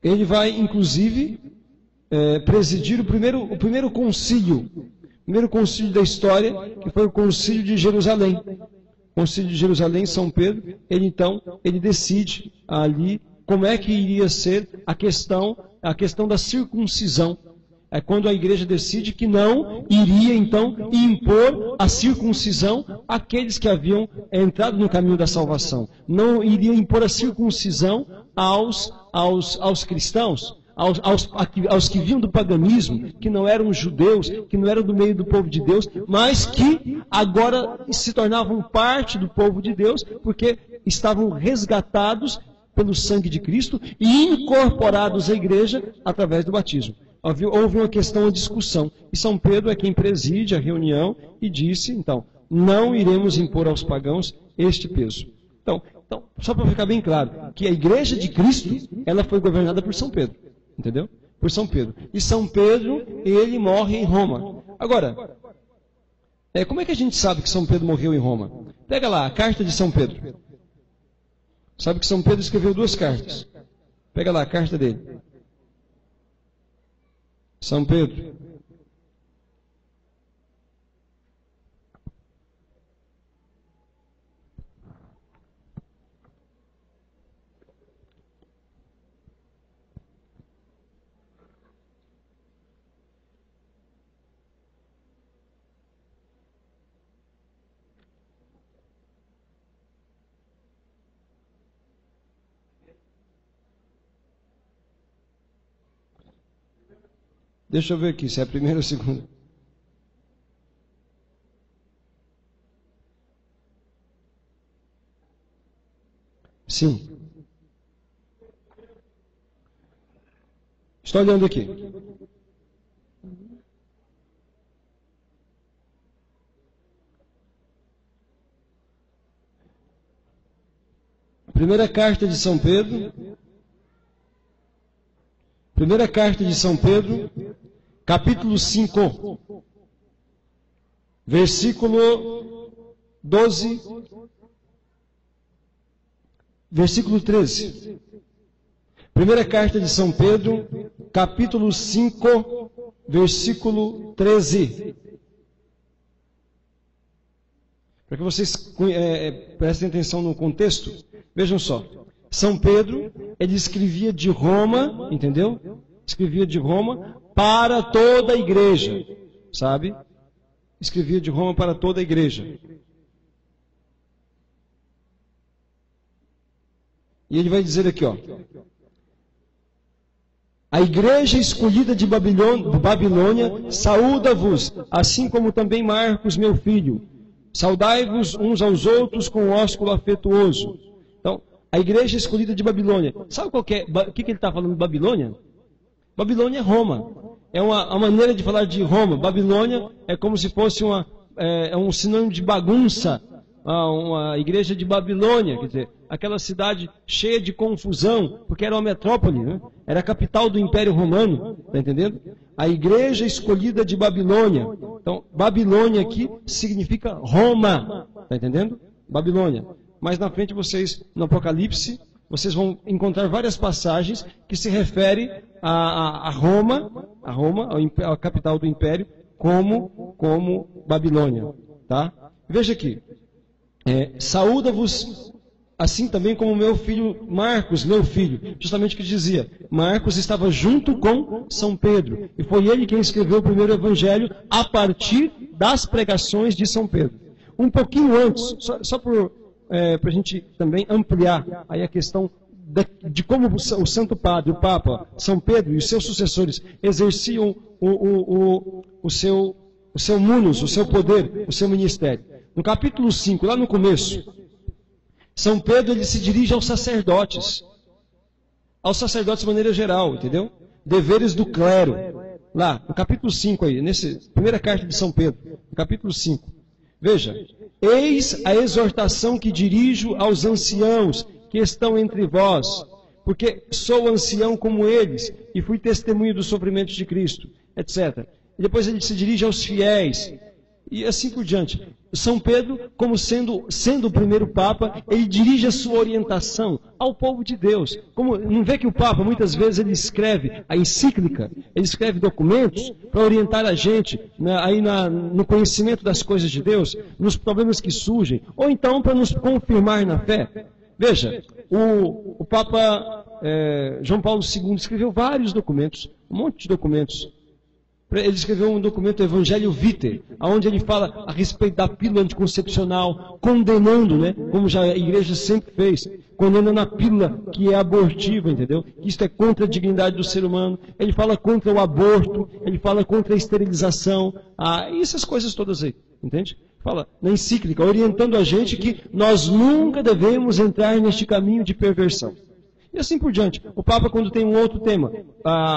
Ele vai, inclusive, presidir o primeiro concílio da história, que foi o concílio de Jerusalém. O concílio de Jerusalém, São Pedro, ele decide ali como é que iria ser a questão da circuncisão. É quando a igreja decide que não iria, então, impor a circuncisão àqueles que haviam entrado no caminho da salvação. Não iria impor a circuncisão aos cristãos, aos que vinham do paganismo, que não eram judeus, que não eram do meio do povo de Deus, mas que agora se tornavam parte do povo de Deus, porque estavam resgatados pelo sangue de Cristo e incorporados à igreja através do batismo. Houve uma questão, uma discussão. E São Pedro é quem preside a reunião e disse, então, não iremos impor aos pagãos este peso. Então só para ficar bem claro, que a igreja de Cristo, ela foi governada por São Pedro. Entendeu? Por São Pedro. E São Pedro, ele morre em Roma. Agora, como é que a gente sabe que São Pedro morreu em Roma? Pega lá, a carta de São Pedro. Sabe que São Pedro escreveu 2 cartas. Pega lá a carta dele. São Pedro. Deixa eu ver aqui, se é a primeira ou a segunda. Sim. Estou olhando aqui. Primeira carta de São Pedro. Primeira carta de São Pedro, capítulo 5, versículo 12, versículo 13. Primeira carta de São Pedro, capítulo 5, versículo 13. Para que vocês prestem atenção no contexto, vejam só. São Pedro, ele escrevia de Roma, entendeu? Escrevia de Roma para toda a igreja, sabe? Escrevia de Roma para toda a igreja. E ele vai dizer aqui, ó. A igreja escolhida de Babilônia saúda-vos, assim como também Marcos, meu filho. Saudai-vos uns aos outros com ósculo afetuoso. Então, a igreja escolhida de Babilônia. Sabe o que ele está falando de Babilônia? Babilônia é Roma. É uma maneira de falar de Roma. Babilônia é como se fosse um sinônimo de bagunça. Uma igreja de Babilônia, quer dizer, aquela cidade cheia de confusão, porque era uma metrópole, né? Era a capital do Império Romano, está entendendo? A igreja escolhida de Babilônia. Então, Babilônia aqui significa Roma, está entendendo? Babilônia. Mais na frente vocês, no Apocalipse, vocês vão encontrar várias passagens que se referem a Roma, a capital do Império, como Babilônia, tá? Veja aqui. Saúda-vos, assim também como meu filho Marcos, meu filho. Justamente o que dizia. Marcos estava junto com São Pedro. E foi ele quem escreveu o primeiro evangelho a partir das pregações de São Pedro. Um pouquinho antes, só para a gente também ampliar aí a questão de como o Santo Padre, o Papa, São Pedro e os seus sucessores exerciam o seu munus, o seu poder, o seu ministério. No capítulo 5, lá no começo, São Pedro ele se dirige aos sacerdotes de maneira geral, entendeu? Deveres do clero. Lá, no capítulo 5 aí, primeira carta de São Pedro, no capítulo 5. Veja, eis a exortação que dirijo aos anciãos que estão entre vós, porque sou ancião como eles, e fui testemunho dos sofrimentos de Cristo, etc. E depois ele se dirige aos fiéis, e assim por diante. São Pedro, como sendo o primeiro Papa, ele dirige a sua orientação ao povo de Deus. Como, não vê que o Papa, muitas vezes, ele escreve a encíclica, ele escreve documentos para orientar a gente no conhecimento das coisas de Deus, nos problemas que surgem, ou então para nos confirmar na fé. Veja, o Papa João Paulo II escreveu vários documentos, um monte de documentos. Ele escreveu um documento, Evangelho Vitae, onde ele fala a respeito da pílula anticoncepcional, condenando, né, como já a igreja sempre fez, condenando a pílula que é abortiva, entendeu? Que isto é contra a dignidade do ser humano. Ele fala contra o aborto, ele fala contra a esterilização, e essas coisas todas aí, entende? Fala na encíclica, orientando a gente que nós nunca devemos entrar neste caminho de perversão. E assim por diante. O Papa, quando tem um outro tema,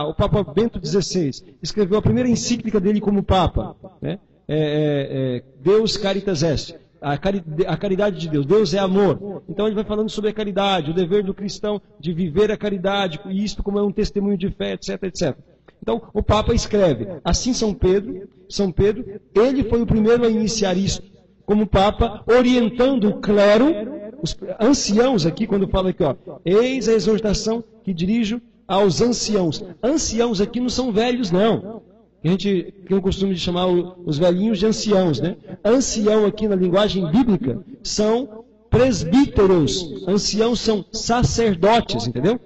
o Papa Bento XVI, escreveu a primeira encíclica dele como Papa, né? Deus Caritas Est, a caridade de Deus. Deus é amor. Então ele vai falando sobre a caridade, o dever do cristão de viver a caridade, e isto como é um testemunho de fé, etc, etc. Então o Papa escreve, assim São Pedro, ele foi o primeiro a iniciar isso como Papa, orientando o clero, os anciãos aqui, quando fala aqui, ó, eis a exortação que dirijo aos anciãos. Anciãos aqui não são velhos, não. A gente tem o costume de chamar os velhinhos de anciãos, né? Ancião aqui na linguagem bíblica são presbíteros. Anciãos são sacerdotes, entendeu?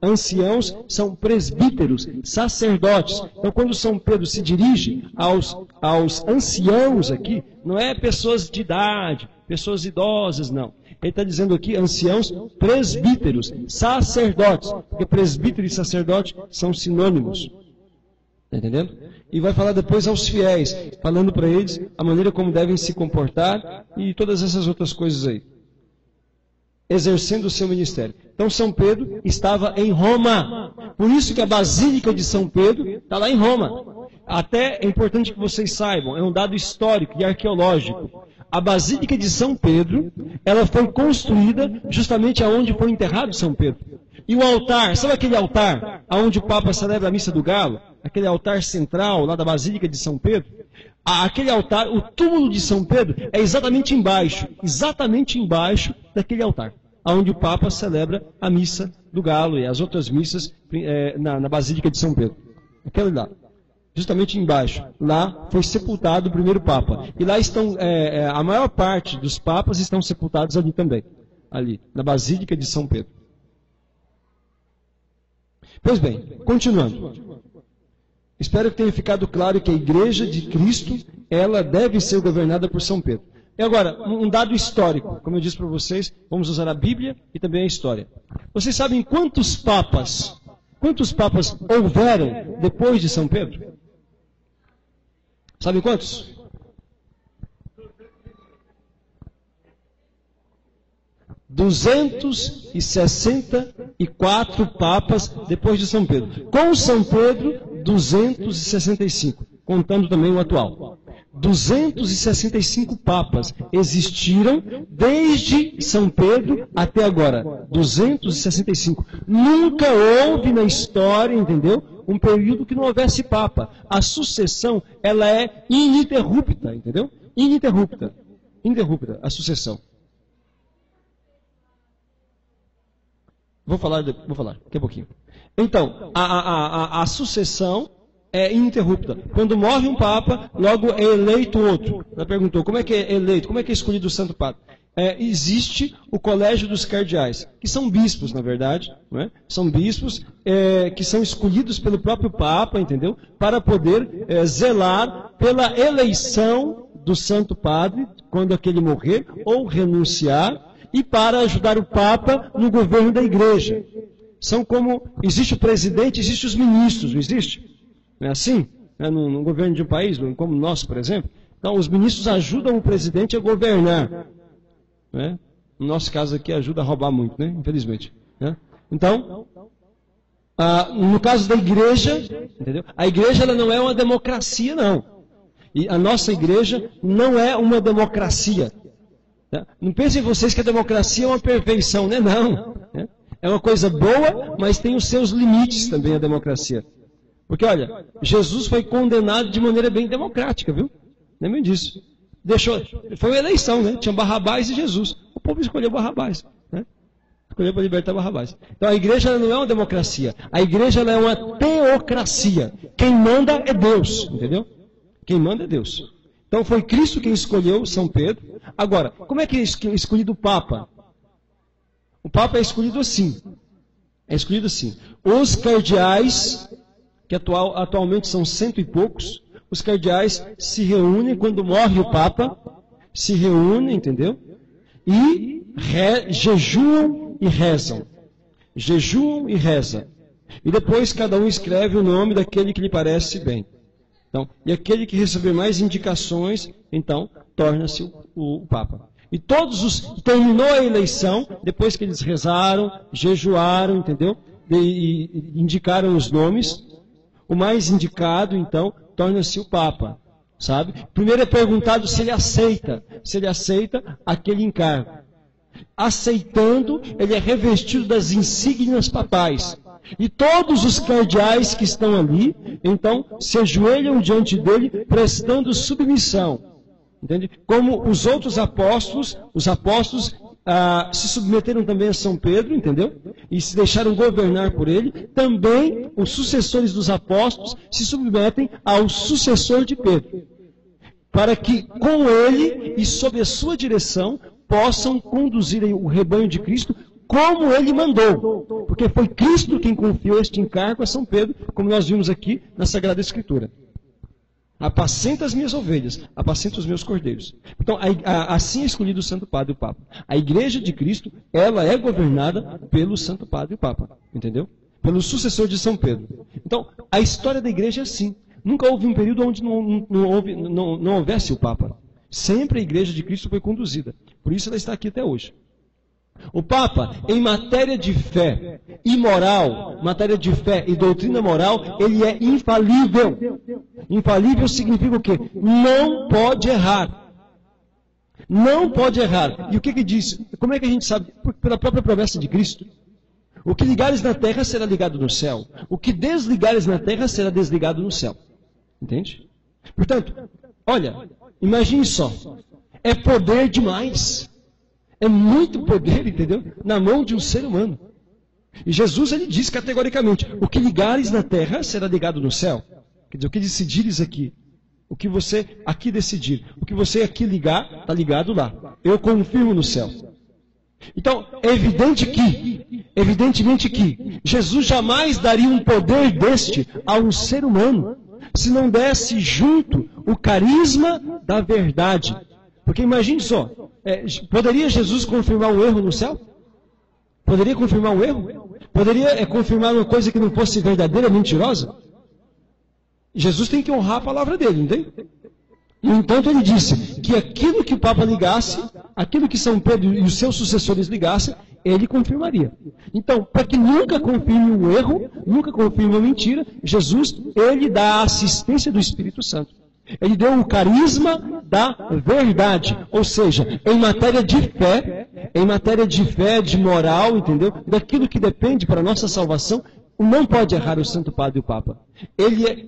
Anciãos são presbíteros, sacerdotes. Então, quando São Pedro se dirige aos anciãos aqui, não é pessoas de idade, pessoas idosas, não. Ele está dizendo aqui anciãos presbíteros, sacerdotes, porque presbítero e sacerdote são sinônimos. Está entendendo? E vai falar depois aos fiéis, falando para eles a maneira como devem se comportar e todas essas outras coisas aí. Exercendo o seu ministério. Então São Pedro estava em Roma. Por isso que a Basílica de São Pedro está lá em Roma. Até é importante que vocês saibam, é um dado histórico e arqueológico. A Basílica de São Pedro, ela foi construída justamente aonde foi enterrado São Pedro. E o altar, sabe aquele altar aonde o Papa celebra a Missa do Galo? Aquele altar central lá da Basílica de São Pedro? Aquele altar, o túmulo de São Pedro é exatamente embaixo daquele altar, aonde o Papa celebra a Missa do Galo e as outras missas na Basílica de São Pedro. Aquele lá. Justamente embaixo. Lá foi sepultado o primeiro Papa. E lá estão, a maior parte dos Papas estão sepultados ali também. Ali, na Basílica de São Pedro. Pois bem, continuando. Espero que tenha ficado claro que a Igreja de Cristo, ela deve ser governada por São Pedro. E agora, um dado histórico. Como eu disse para vocês, vamos usar a Bíblia e também a história. Vocês sabem quantos papas houveram depois de São Pedro? Sabem quantos? 264 papas depois de São Pedro. Com São Pedro, 265, contando também o atual. 265 papas existiram desde São Pedro até agora. 265. Nunca houve na história, entendeu? Um período que não houvesse papa. A sucessão, ela é ininterrupta, entendeu? Ininterrupta. Ininterrupta, a sucessão. Vou falar daqui a pouquinho. Então, a sucessão é ininterrupta. Quando morre um papa, logo é eleito outro. Ela perguntou, como é que é eleito? Como é que é escolhido o Santo Padre? Existe o colégio dos cardeais, que são bispos, na verdade, não é? São bispos que são escolhidos pelo próprio Papa, entendeu? Para poder zelar pela eleição do Santo Padre, quando aquele morrer ou renunciar, e para ajudar o Papa no governo da Igreja. São como, existe o presidente, existe os ministros, não existe? Não é assim? No governo de um país, como o nosso, por exemplo. Então, os ministros ajudam o presidente a governar. Né? No nosso caso aqui, ajuda a roubar muito, né? Infelizmente. Né? Então, no caso da igreja, entendeu? A igreja ela não é uma democracia, não. E a nossa igreja não é uma democracia. Tá? Não pensem vocês que a democracia é uma perfeição, né? Não. Né? É uma coisa boa, mas tem os seus limites também a democracia. Porque, olha, Jesus foi condenado de maneira bem democrática, viu? Lembrem disso. Foi uma eleição, né? Tinha Barrabás e Jesus. O povo escolheu Barrabás. Né? Escolheu para libertar Barrabás. Então a igreja ela não é uma democracia. A igreja ela é uma teocracia. Quem manda é Deus. Entendeu? Quem manda é Deus. Então foi Cristo quem escolheu São Pedro. Agora, como é que é escolhido o Papa? O Papa é escolhido assim. É escolhido assim. Os cardeais, que atualmente são 100 e poucos, os cardeais se reúnem quando morre o Papa, se reúnem, entendeu? E jejuam e rezam. Jejuam e rezam. E depois cada um escreve o nome daquele que lhe parece bem. Então, e aquele que receber mais indicações, então, torna-se o Papa. E terminou a eleição, depois que eles rezaram, jejuaram, entendeu? E indicaram os nomes, o mais indicado, então, torna-se o Papa, sabe? Primeiro é perguntado se ele aceita aquele encargo. Aceitando, ele é revestido das insígnias papais. E todos os cardeais que estão ali, então, se ajoelham diante dele, prestando submissão. Entende? Como os outros apóstolos, se submeteram também a São Pedro, entendeu? E se deixaram governar por ele, também os sucessores dos apóstolos se submetem ao sucessor de Pedro. Para que com ele e sob a sua direção possam conduzir o rebanho de Cristo como ele mandou. Porque foi Cristo quem confiou este encargo a São Pedro, como nós vimos aqui na Sagrada Escritura. Apacenta as minhas ovelhas, apacenta os meus cordeiros. Então, assim é escolhido o Santo Padre e o Papa. A Igreja de Cristo, ela é governada pelo Santo Padre e o Papa. Entendeu? Pelo sucessor de São Pedro. Então, a história da Igreja é assim. Nunca houve um período onde não houvesse o Papa. Sempre a Igreja de Cristo foi conduzida. Por isso ela está aqui até hoje. O Papa, em matéria de fé e moral, matéria de fé e doutrina moral, ele é infalível. Infalível significa o quê? Não pode errar. Não pode errar. E o que diz? Como é que a gente sabe? Pela própria promessa de Cristo. O que ligares na terra será ligado no céu. O que desligares na terra será desligado no céu. Entende? Portanto, olha, imagine só. É poder demais. É muito poder, entendeu? Na mão de um ser humano. E Jesus, ele diz categoricamente, o que ligares na terra será ligado no céu. Quer dizer, o que decidires aqui, o que você aqui decidir, o que você aqui ligar, está ligado lá. Eu confirmo no céu. Então, é evidentemente que Jesus jamais daria um poder deste a um ser humano, se não desse junto o carisma da verdade. Porque imagine só, poderia Jesus confirmar um erro no céu? Poderia confirmar um erro? Poderia confirmar uma coisa que não fosse verdadeira, mentirosa? Jesus tem que honrar a palavra dele, entende? No entanto, ele disse que aquilo que o Papa ligasse, aquilo que São Pedro e os seus sucessores ligassem, ele confirmaria. Então, para que nunca confirme um erro, nunca confirme uma mentira, Jesus, ele dá a assistência do Espírito Santo. Ele deu o carisma da verdade, ou seja, em matéria de fé, de moral, entendeu? Daquilo que depende para a nossa salvação, não pode errar o Santo Padre e o Papa.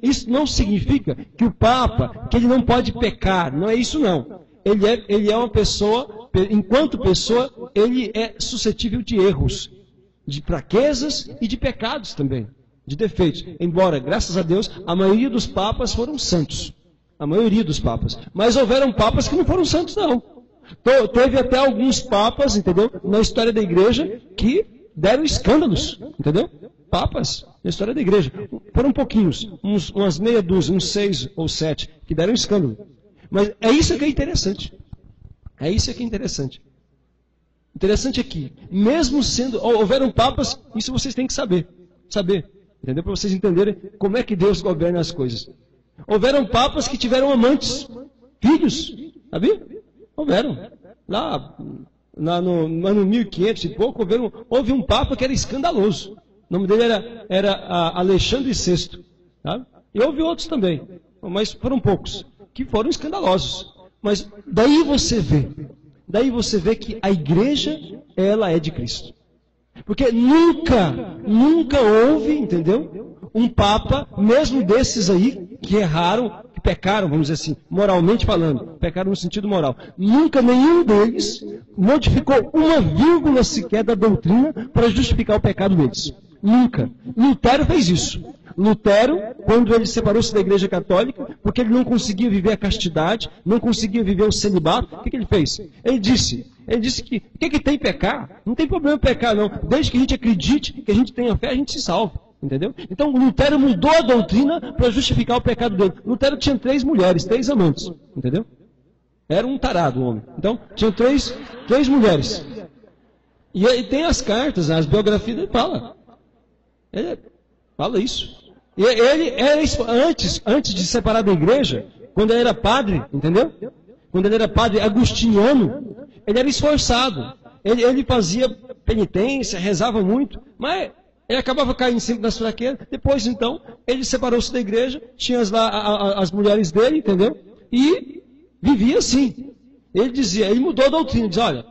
Isso não significa que o Papa, que ele não pode pecar, não é isso não. Ele é uma pessoa, enquanto pessoa, ele é suscetível de erros, de fraquezas e de pecados também, de defeitos. Embora, graças a Deus, a maioria dos papas foram santos. A maioria dos papas. Mas houveram papas que não foram santos, não. Teve até alguns papas, entendeu? Na história da igreja, que deram escândalos, entendeu? Papas na história da igreja. Foram pouquinhos, umas meia dúzia, uns 6 ou 7, que deram escândalo. Mas é isso que é interessante. É isso que é interessante. Interessante é que, mesmo sendo, houveram papas, isso vocês têm que saber. Entendeu? Para vocês entenderem como é que Deus governa as coisas. Houveram papas que tiveram amantes, filhos, sabia? Houveram. Lá no ano 1500 e pouco, houve um papa que era escandaloso. O nome dele era Alexandre VI. Tá? E houve outros também, mas foram poucos, que foram escandalosos. Mas daí você vê que a igreja, ela é de Cristo. Porque nunca houve, entendeu? Um papa, mesmo desses aí, que erraram, que pecaram, vamos dizer assim, moralmente falando, pecaram no sentido moral. Nunca nenhum deles modificou uma vírgula sequer da doutrina para justificar o pecado deles. Nunca. Lutero fez isso. Lutero, quando ele separou-se da Igreja Católica, porque ele não conseguia viver a castidade, não conseguia viver o celibato, o que ele fez? Ele disse que o que tem pecar? Não tem problema pecar, não. Desde que a gente acredite, que a gente tenha fé, a gente se salva. Entendeu? Então Lutero mudou a doutrina para justificar o pecado dele. Lutero tinha 3 mulheres, 3 amantes. Entendeu? Era um tarado o homem. Então, tinha três mulheres. E aí tem as cartas, as biografias, ele fala. Ele fala isso. E ele era antes de se separar da igreja, quando ele era padre, entendeu? Quando ele era padre agustiniano, ele era esforçado. Ele fazia penitência, rezava muito, mas ele acabava caindo sempre nas fraquezas. Depois, então, ele separou-se da igreja, tinha as mulheres dele, entendeu? E vivia assim. Ele mudou a doutrina, dizia, olha,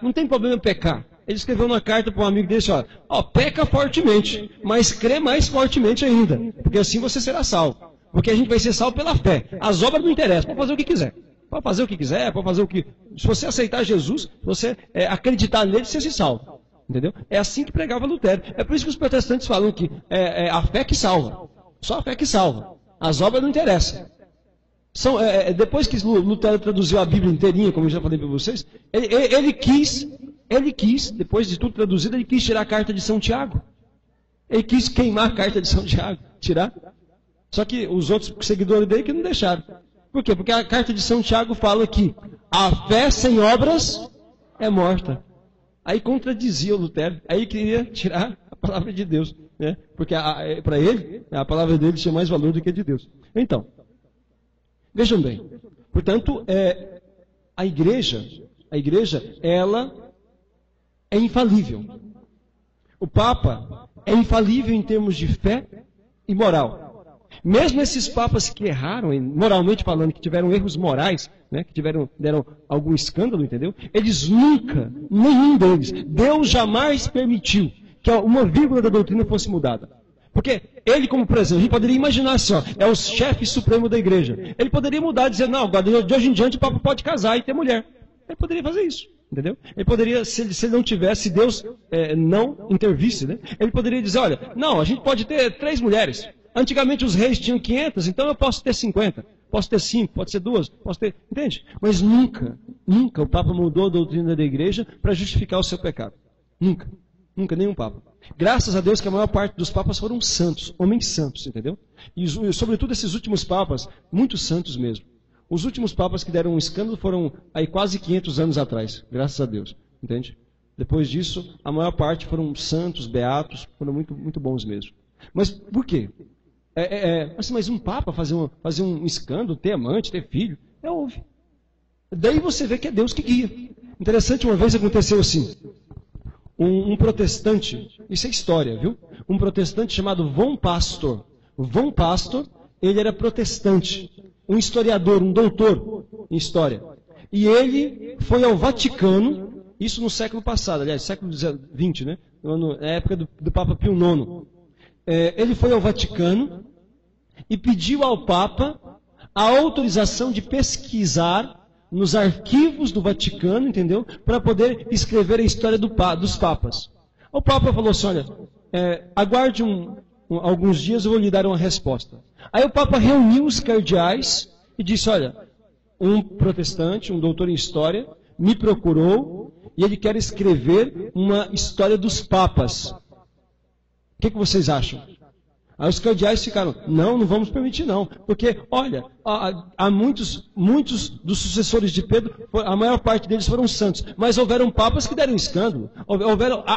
não tem problema pecar. Ele escreveu uma carta para um amigo dele, olha, peca fortemente, mas crê mais fortemente ainda, porque assim você será salvo. Porque a gente vai ser salvo pela fé. As obras não interessam, pode fazer o que quiser. Pode fazer o que quiser, pode fazer o que... Se você aceitar Jesus, se você acreditar nele, você se salva. Entendeu? É assim que pregava Lutero. É por isso que os protestantes falam que é a fé que salva. Só a fé que salva. As obras não interessam. Depois que Lutero traduziu a Bíblia inteirinha, como eu já falei para vocês, ele quis, depois de tudo traduzido, ele quis tirar a carta de São Tiago. Ele quis queimar a carta de São Tiago, tirar. Só que os outros seguidores dele que não deixaram. Por quê? Porque a carta de São Tiago fala que a fé sem obras é morta. Aí contradizia o Lutero. Aí queria tirar a palavra de Deus. Né? Porque para ele, a palavra dele tinha mais valor do que a de Deus. Então, vejam bem. Portanto, a igreja, ela é infalível. O Papa é infalível em termos de fé e moral. Mesmo esses papas que erraram, moralmente falando, que tiveram erros morais, né, que deram algum escândalo, entendeu? Eles nunca, nenhum deles, Deus jamais permitiu que uma vírgula da doutrina fosse mudada. Porque ele, como presidente, a gente poderia imaginar assim, ó, é o chefe supremo da igreja. Ele poderia mudar e dizer, não, de hoje em diante o Papa pode casar e ter mulher. Ele poderia fazer isso, entendeu? Ele poderia, se ele não tivesse, se Deus não intervisse, né? Ele poderia dizer, olha, não, a gente pode ter 3 mulheres. Antigamente os reis tinham 500, então eu posso ter 50. Posso ter 5, pode ser 2, posso ter... Entende? Mas nunca o Papa mudou a doutrina da igreja para justificar o seu pecado. Nunca. Nunca, nenhum Papa. Graças a Deus que a maior parte dos Papas foram santos, homens santos, entendeu? E sobretudo esses últimos Papas, muito santos mesmo. Os últimos Papas que deram um escândalo foram aí quase 500 anos atrás, graças a Deus, entende? Depois disso, a maior parte foram santos, beatos, foram muito, muito bons mesmo. Mas por quê? Assim, mas um Papa fazer um escândalo, ter amante, ter filho, houve. Daí você vê que é Deus que guia. Interessante, uma vez aconteceu assim. Um protestante, isso é história, viu? Um protestante chamado Von Pastor. Von Pastor, ele era protestante. Um historiador, um doutor em história. E ele foi ao Vaticano, isso no século passado, aliás, século XX, né? Na época do Papa Pio IX. Ele foi ao Vaticano e pediu ao Papa a autorização de pesquisar nos arquivos do Vaticano, entendeu? Para poder escrever a história dos Papas. O Papa falou assim, olha, aguarde alguns dias, eu vou lhe dar uma resposta. Aí o Papa reuniu os cardeais e disse, olha, um protestante, um doutor em história, me procurou e ele quer escrever uma história dos Papas. O que vocês acham? Aí os cardeais ficaram, não vamos permitir não. Porque, olha, há muitos dos sucessores de Pedro, a maior parte deles foram santos. Mas houveram papas que deram escândalo.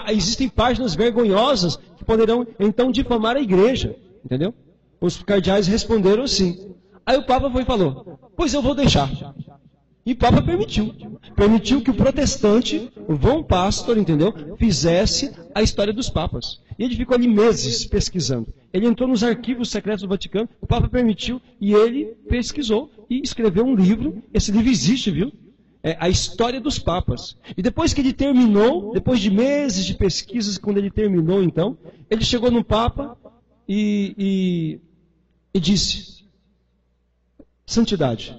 Existem páginas vergonhosas que poderão, então, difamar a igreja. Entendeu? Os cardeais responderam assim. Aí o Papa foi e falou, pois eu vou deixar. E o Papa permitiu. Permitiu que o protestante, o Von Pastor, entendeu, fizesse a história dos Papas. E ele ficou ali meses pesquisando. Ele entrou nos arquivos secretos do Vaticano, o Papa permitiu, e ele pesquisou e escreveu um livro. Esse livro existe, viu? É a história dos Papas. E depois que ele terminou, depois de meses de pesquisas, quando ele terminou, então, ele chegou no Papa e disse, santidade,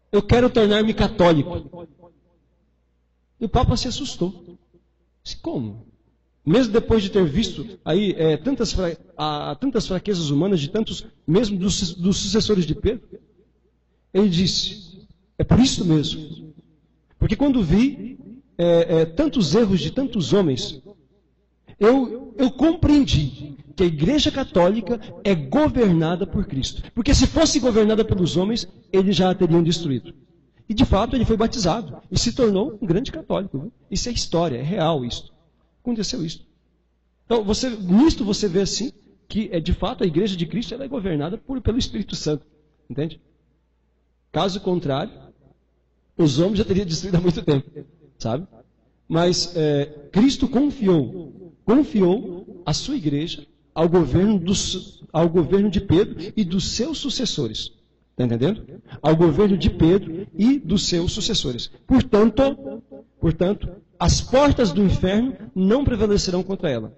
eu quero tornar-me católico. E o Papa se assustou. Disse, como? Mesmo depois de ter visto aí tantas fraquezas humanas, mesmo dos sucessores de Pedro, ele disse, é por isso mesmo. Porque quando vi tantos erros de tantos homens, eu compreendi que a Igreja Católica é governada por Cristo. Porque se fosse governada pelos homens, eles já a teriam destruído. E de fato ele foi batizado e se tornou um grande católico. Viu? Isso é história, é real isso. Aconteceu isso. Então, nisto você vê assim, que de fato a Igreja de Cristo ela é governada pelo Espírito Santo. Entende? Caso contrário, os homens já teriam destruído há muito tempo. Sabe? Mas Cristo confiou a sua igreja ao governo de Pedro e dos seus sucessores. Está entendendo? Ao governo de Pedro e dos seus sucessores. Portanto, as portas do inferno não prevalecerão contra ela.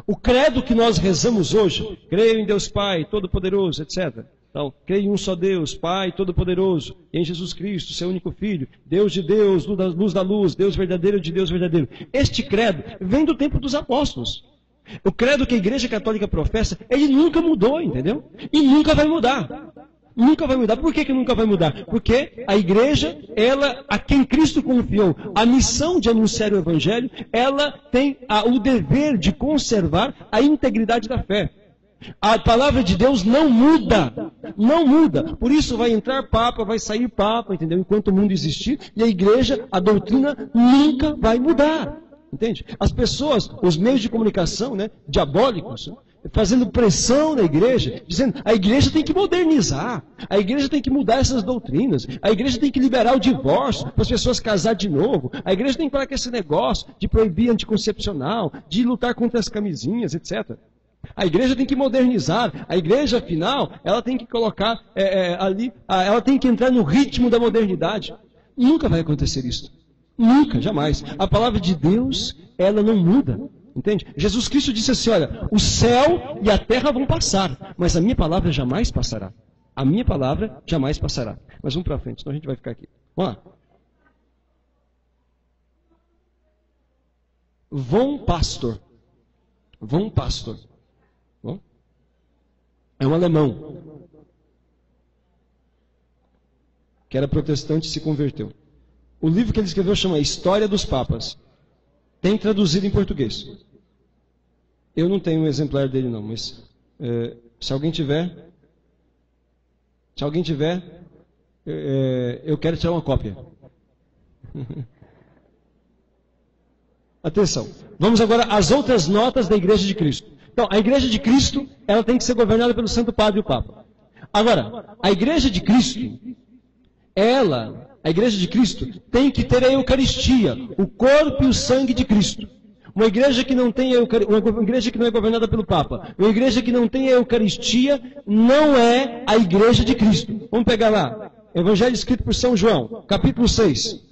O credo que nós rezamos hoje, creio em Deus Pai, Todo-Poderoso, etc. Então, creio em um só Deus, Pai Todo-Poderoso, em Jesus Cristo, seu único Filho, Deus de Deus, luz da luz, Deus verdadeiro de Deus verdadeiro. Este credo vem do tempo dos apóstolos. O credo que a Igreja Católica professa, ele nunca mudou, entendeu? E nunca vai mudar. Nunca vai mudar. Por que nunca vai mudar? Porque a igreja, a quem Cristo confiou a missão de anunciar o Evangelho, ela tem o dever de conservar a integridade da fé. A palavra de Deus não muda. Não muda. Por isso vai entrar Papa, vai sair Papa, entendeu? Enquanto o mundo existir. E a igreja, a doutrina, nunca vai mudar. Entende? As pessoas, os meios de comunicação, né, diabólicos, fazendo pressão na igreja, dizendo a igreja tem que modernizar, a igreja tem que mudar essas doutrinas, a igreja tem que liberar o divórcio para as pessoas casar de novo, a igreja tem que parar com esse negócio de proibir anticoncepcional, de lutar contra as camisinhas, etc. A igreja tem que modernizar, a igreja, afinal, ela tem que colocar ela tem que entrar no ritmo da modernidade. Nunca vai acontecer isso. Nunca, jamais. A palavra de Deus, ela não muda. Entende? Jesus Cristo disse assim, olha, o céu e a terra vão passar, mas a minha palavra jamais passará. A minha palavra jamais passará. Mas vamos para frente, senão a gente vai ficar aqui. Vamos lá. Von Pastor. Bom? É um alemão. Que era protestante e se converteu. O livro que ele escreveu chama História dos Papas. Tem traduzido em português. Eu não tenho um exemplar dele não, mas se alguém tiver, eu quero tirar uma cópia. Atenção. Vamos agora às outras notas da Igreja de Cristo. Então, a Igreja de Cristo, ela tem que ser governada pelo Santo Padre e o Papa. Agora, a Igreja de Cristo, a Igreja de Cristo tem que ter a Eucaristia, o corpo e o sangue de Cristo. Uma igreja que não tem uma igreja que não é governada pelo Papa, uma igreja que não tem a Eucaristia, não é a Igreja de Cristo. Vamos pegar lá, Evangelho escrito por São João, capítulo 6.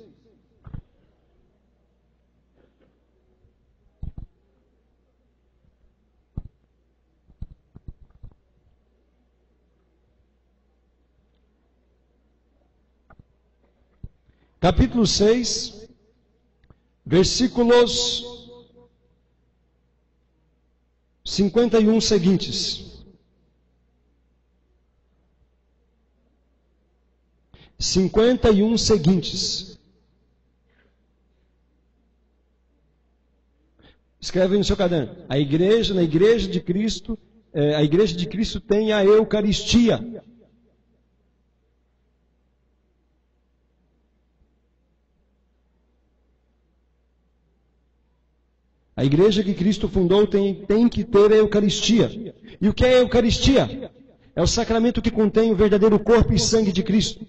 Capítulo 6, versículos 51 seguintes. 51 seguintes. Escreve no seu caderno. Na Igreja de Cristo, a Igreja de Cristo tem a Eucaristia. A igreja que Cristo fundou tem que ter a Eucaristia. E o que é a Eucaristia? É o sacramento que contém o verdadeiro corpo e sangue de Cristo.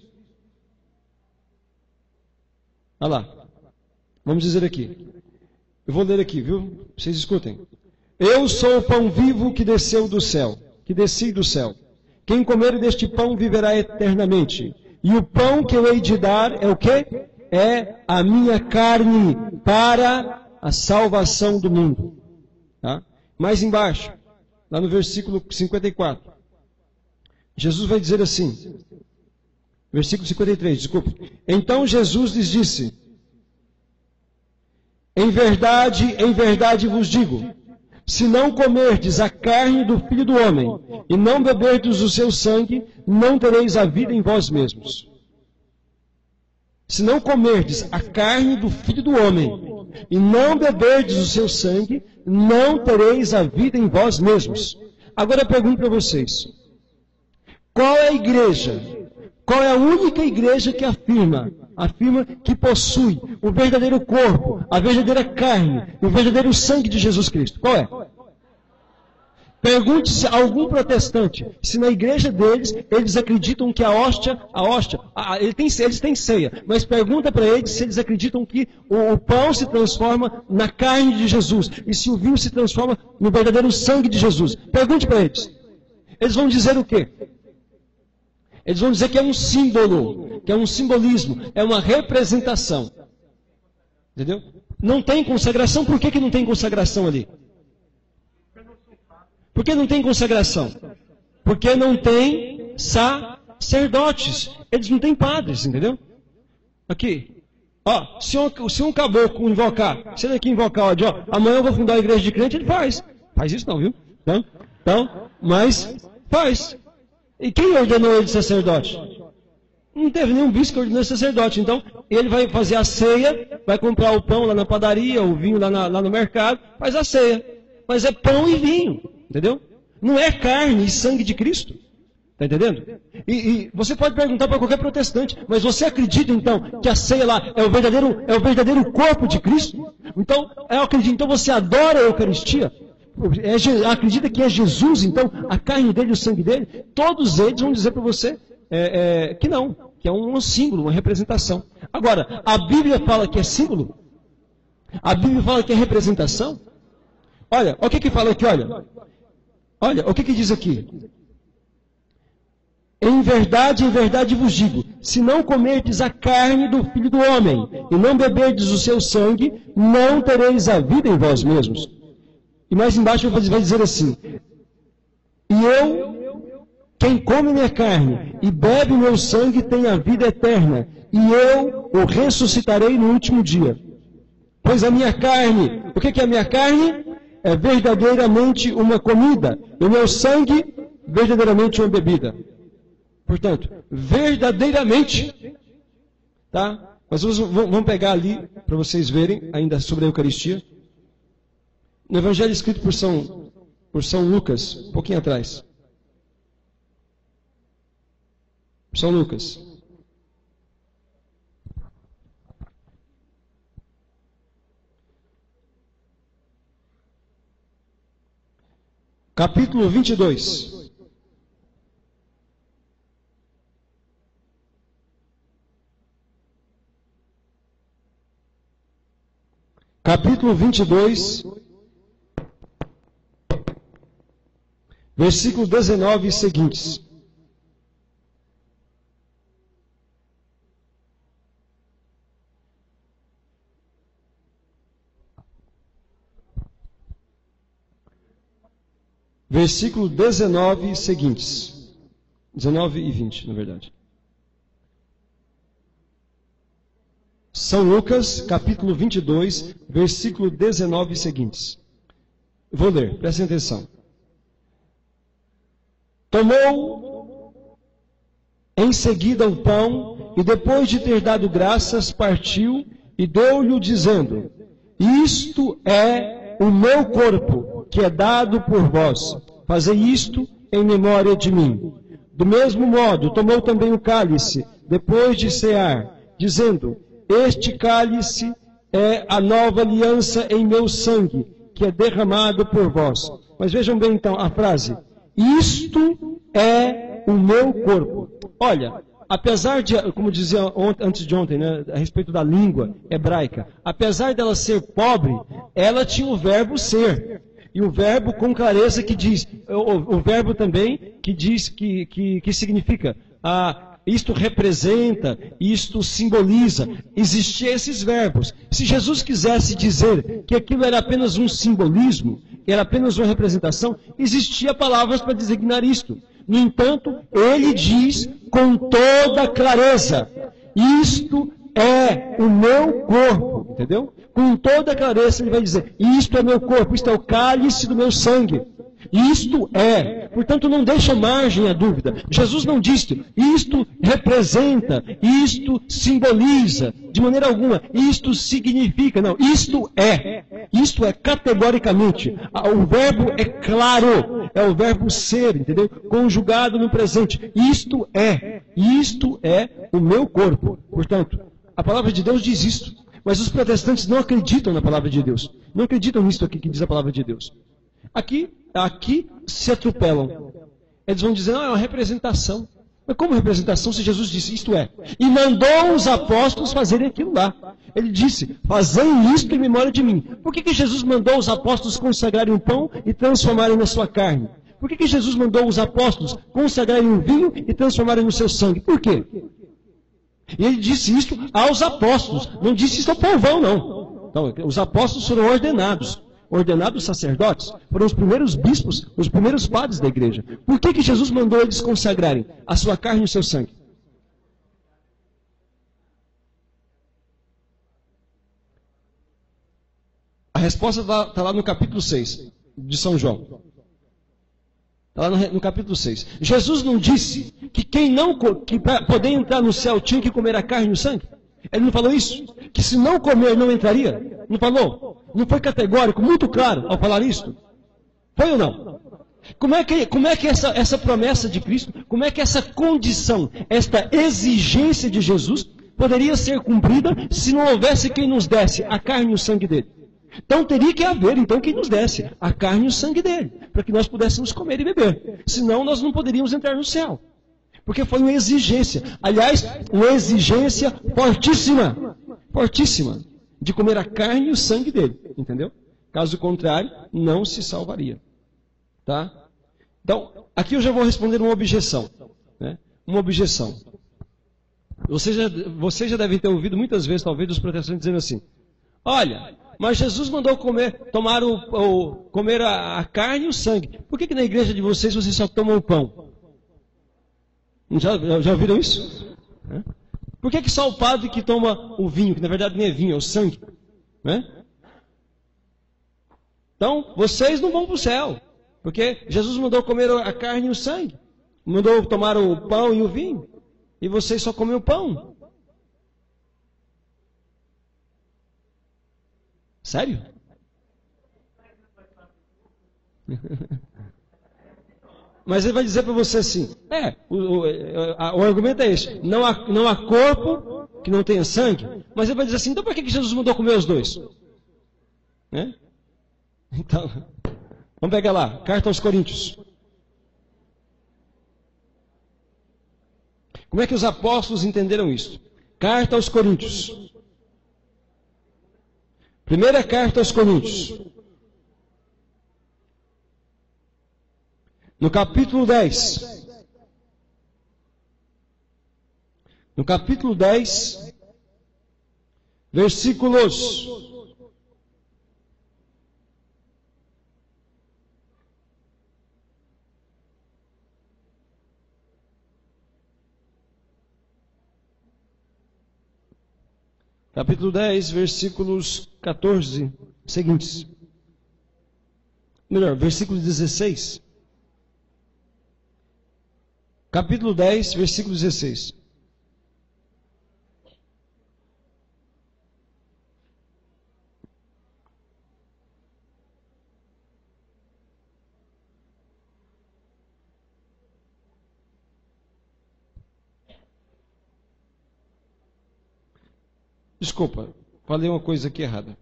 Olha lá. Vamos dizer aqui. Eu vou ler aqui, viu? Vocês escutem. Eu sou o pão vivo que desceu do céu, que desci do céu. Quem comer deste pão viverá eternamente. E o pão que eu hei de dar é o quê? É a minha carne para a salvação do mundo. Tá? Mais embaixo, lá no versículo 54, Jesus vai dizer assim, versículo 53, desculpa. Então Jesus lhes disse, em verdade vos digo, se não comerdes a carne do Filho do Homem, e não beberdes o seu sangue, não tereis a vida em vós mesmos. Se não comerdes a carne do Filho do Homem, e não beberdes o seu sangue, não tereis a vida em vós mesmos. Agora eu pergunto para vocês, qual é a igreja, qual é a única igreja que afirma que possui o verdadeiro corpo, a verdadeira carne, o verdadeiro sangue de Jesus Cristo? Qual é? Pergunte-se a algum protestante se na igreja deles eles acreditam que a hóstia, eles têm ceia, mas pergunta para eles se eles acreditam que o pão se transforma na carne de Jesus e se o vinho se transforma no verdadeiro sangue de Jesus. Pergunte para eles. Eles vão dizer o quê? Eles vão dizer que é um símbolo, que é um simbolismo, é uma representação. Entendeu? Não tem consagração. Por que não tem consagração ali? Por que não tem consagração? Porque não tem sacerdotes. Eles não têm padres, entendeu? Aqui. Ó, se um caboclo invocar, se ele aqui invocar, ó, amanhã eu vou fundar a igreja de crente, ele faz. Faz isso não, viu? Mas faz. E quem ordenou ele de sacerdote? Não teve nenhum bispo que ordenou sacerdote. Então, ele vai fazer a ceia, vai comprar o pão lá na padaria, o vinho lá no mercado, faz a ceia. Mas é pão e vinho. Entendeu? Não é carne e sangue de Cristo. Está entendendo? E você pode perguntar para qualquer protestante, mas você acredita então que a ceia lá é o verdadeiro corpo de Cristo? Então, eu acredito. Então você adora a Eucaristia? acredita que é Jesus, então a carne dele e o sangue dele, todos eles vão dizer para você que não, que é um símbolo, uma representação. Agora, a Bíblia fala que é símbolo? A Bíblia fala que é representação? Olha, o que fala aqui, olha. Olha, o que diz aqui? Em verdade vos digo, se não comerdes a carne do Filho do Homem, e não beberdes o seu sangue, não tereis a vida em vós mesmos. E mais embaixo vai dizer assim, e quem come minha carne e bebe meu sangue tem a vida eterna, e eu o ressuscitarei no último dia. Pois a minha carne, o que é a minha carne? É verdadeiramente uma comida, e o meu sangue, verdadeiramente uma bebida. Portanto, verdadeiramente, tá? Mas vamos pegar ali, para vocês verem, ainda sobre a Eucaristia. No Evangelho escrito por São Lucas, um pouquinho atrás. São Lucas. Capítulo 22. Capítulo 22, versículo 19 e seguintes. Versículo 19 e seguintes. 19 e 20, na verdade. São Lucas, capítulo 22, versículo 19 e seguintes. Vou ler, prestem atenção. Tomou em seguida o pão, e depois de ter dado graças, partiu e deu-lhe, dizendo, isto é o meu corpo, que é dado por vós. Fazei isto em memória de mim. Do mesmo modo, tomou também o cálice, depois de cear, dizendo, este cálice é a nova aliança em meu sangue, que é derramado por vós. Mas vejam bem então a frase. Isto é o meu corpo. Olha, apesar de, como dizia antes de ontem, né, a respeito da língua hebraica, apesar dela ser pobre, ela tinha o verbo ser. E o verbo com clareza que diz, o verbo também que diz que significa isto representa, isto simboliza. Existiam esses verbos. Se Jesus quisesse dizer que aquilo era apenas um simbolismo, que era apenas uma representação, existia palavras para designar isto. No entanto, ele diz com toda clareza, isto é o meu corpo, entendeu? Com toda clareza ele vai dizer, isto é meu corpo, isto é o cálice do meu sangue. Isto é, portanto não deixa margem à dúvida. Jesus não disse, isto representa, isto simboliza, de maneira alguma, isto significa, não, isto é categoricamente, o verbo é claro, é o verbo ser, entendeu? Conjugado no presente, isto é o meu corpo. Portanto, a palavra de Deus diz isto, mas os protestantes não acreditam na palavra de Deus, não acreditam nisto aqui que diz a palavra de Deus. Aqui se atropelam. Eles vão dizer, não, é uma representação. Mas como representação se Jesus disse, isto é? E mandou os apóstolos fazerem aquilo lá. Ele disse, fazei isto em memória de mim. Por que Jesus mandou os apóstolos consagrarem o pão e transformarem na sua carne? Por que Jesus mandou os apóstolos consagrarem o vinho e transformarem no seu sangue? Por quê? E ele disse isto aos apóstolos, não disse isso ao povão, não. Então, os apóstolos foram ordenados sacerdotes, foram os primeiros bispos, os primeiros padres da igreja. Por que Jesus mandou eles consagrarem a sua carne e o seu sangue? A resposta está lá no capítulo 6 de São João. Está lá no capítulo 6. Jesus não disse que para poder entrar no céu tinha que comer a carne e o sangue? Ele não falou isso? Que se não comer não entraria? Não falou? Não foi categórico, muito claro ao falar isso? Foi ou não? Como é que essa promessa de Cristo, como é que essa condição, esta exigência de Jesus poderia ser cumprida se não houvesse quem nos desse a carne e o sangue dele? Então teria que haver, então, quem nos desse a carne e o sangue dele, para que nós pudéssemos comer e beber. Senão nós não poderíamos entrar no céu. Porque foi uma exigência. Aliás, uma exigência fortíssima. Fortíssima. De comer a carne e o sangue dele. Entendeu? Caso contrário, não se salvaria. Tá? Então, aqui eu já vou responder uma objeção. Né? Uma objeção. Vocês já devem ter ouvido muitas vezes, talvez, dos protestantes dizendo assim: olha, mas Jesus mandou comer a carne e o sangue. Por que na igreja de vocês só tomam o pão? Já ouviram isso? Por que só o padre que toma o vinho, que na verdade nem é vinho, é o sangue? Né? Então, vocês não vão para o céu, porque Jesus mandou comer a carne e o sangue. Mandou tomar o pão e o vinho. E vocês só comem o pão. Sério? Mas ele vai dizer para você assim, o argumento é esse, não há corpo que não tenha sangue, mas ele vai dizer assim, então por que Jesus mandou comer os dois? Né? Então, vamos pegar lá, carta aos Coríntios. Como é que os apóstolos entenderam isso? Carta aos Coríntios. Primeira carta aos Coríntios. No capítulo 10. No capítulo 10, versículos 14 seguintes. Melhor, versículo 16. Capítulo 10, versículo 16. Desculpa, falei uma coisa aqui errada.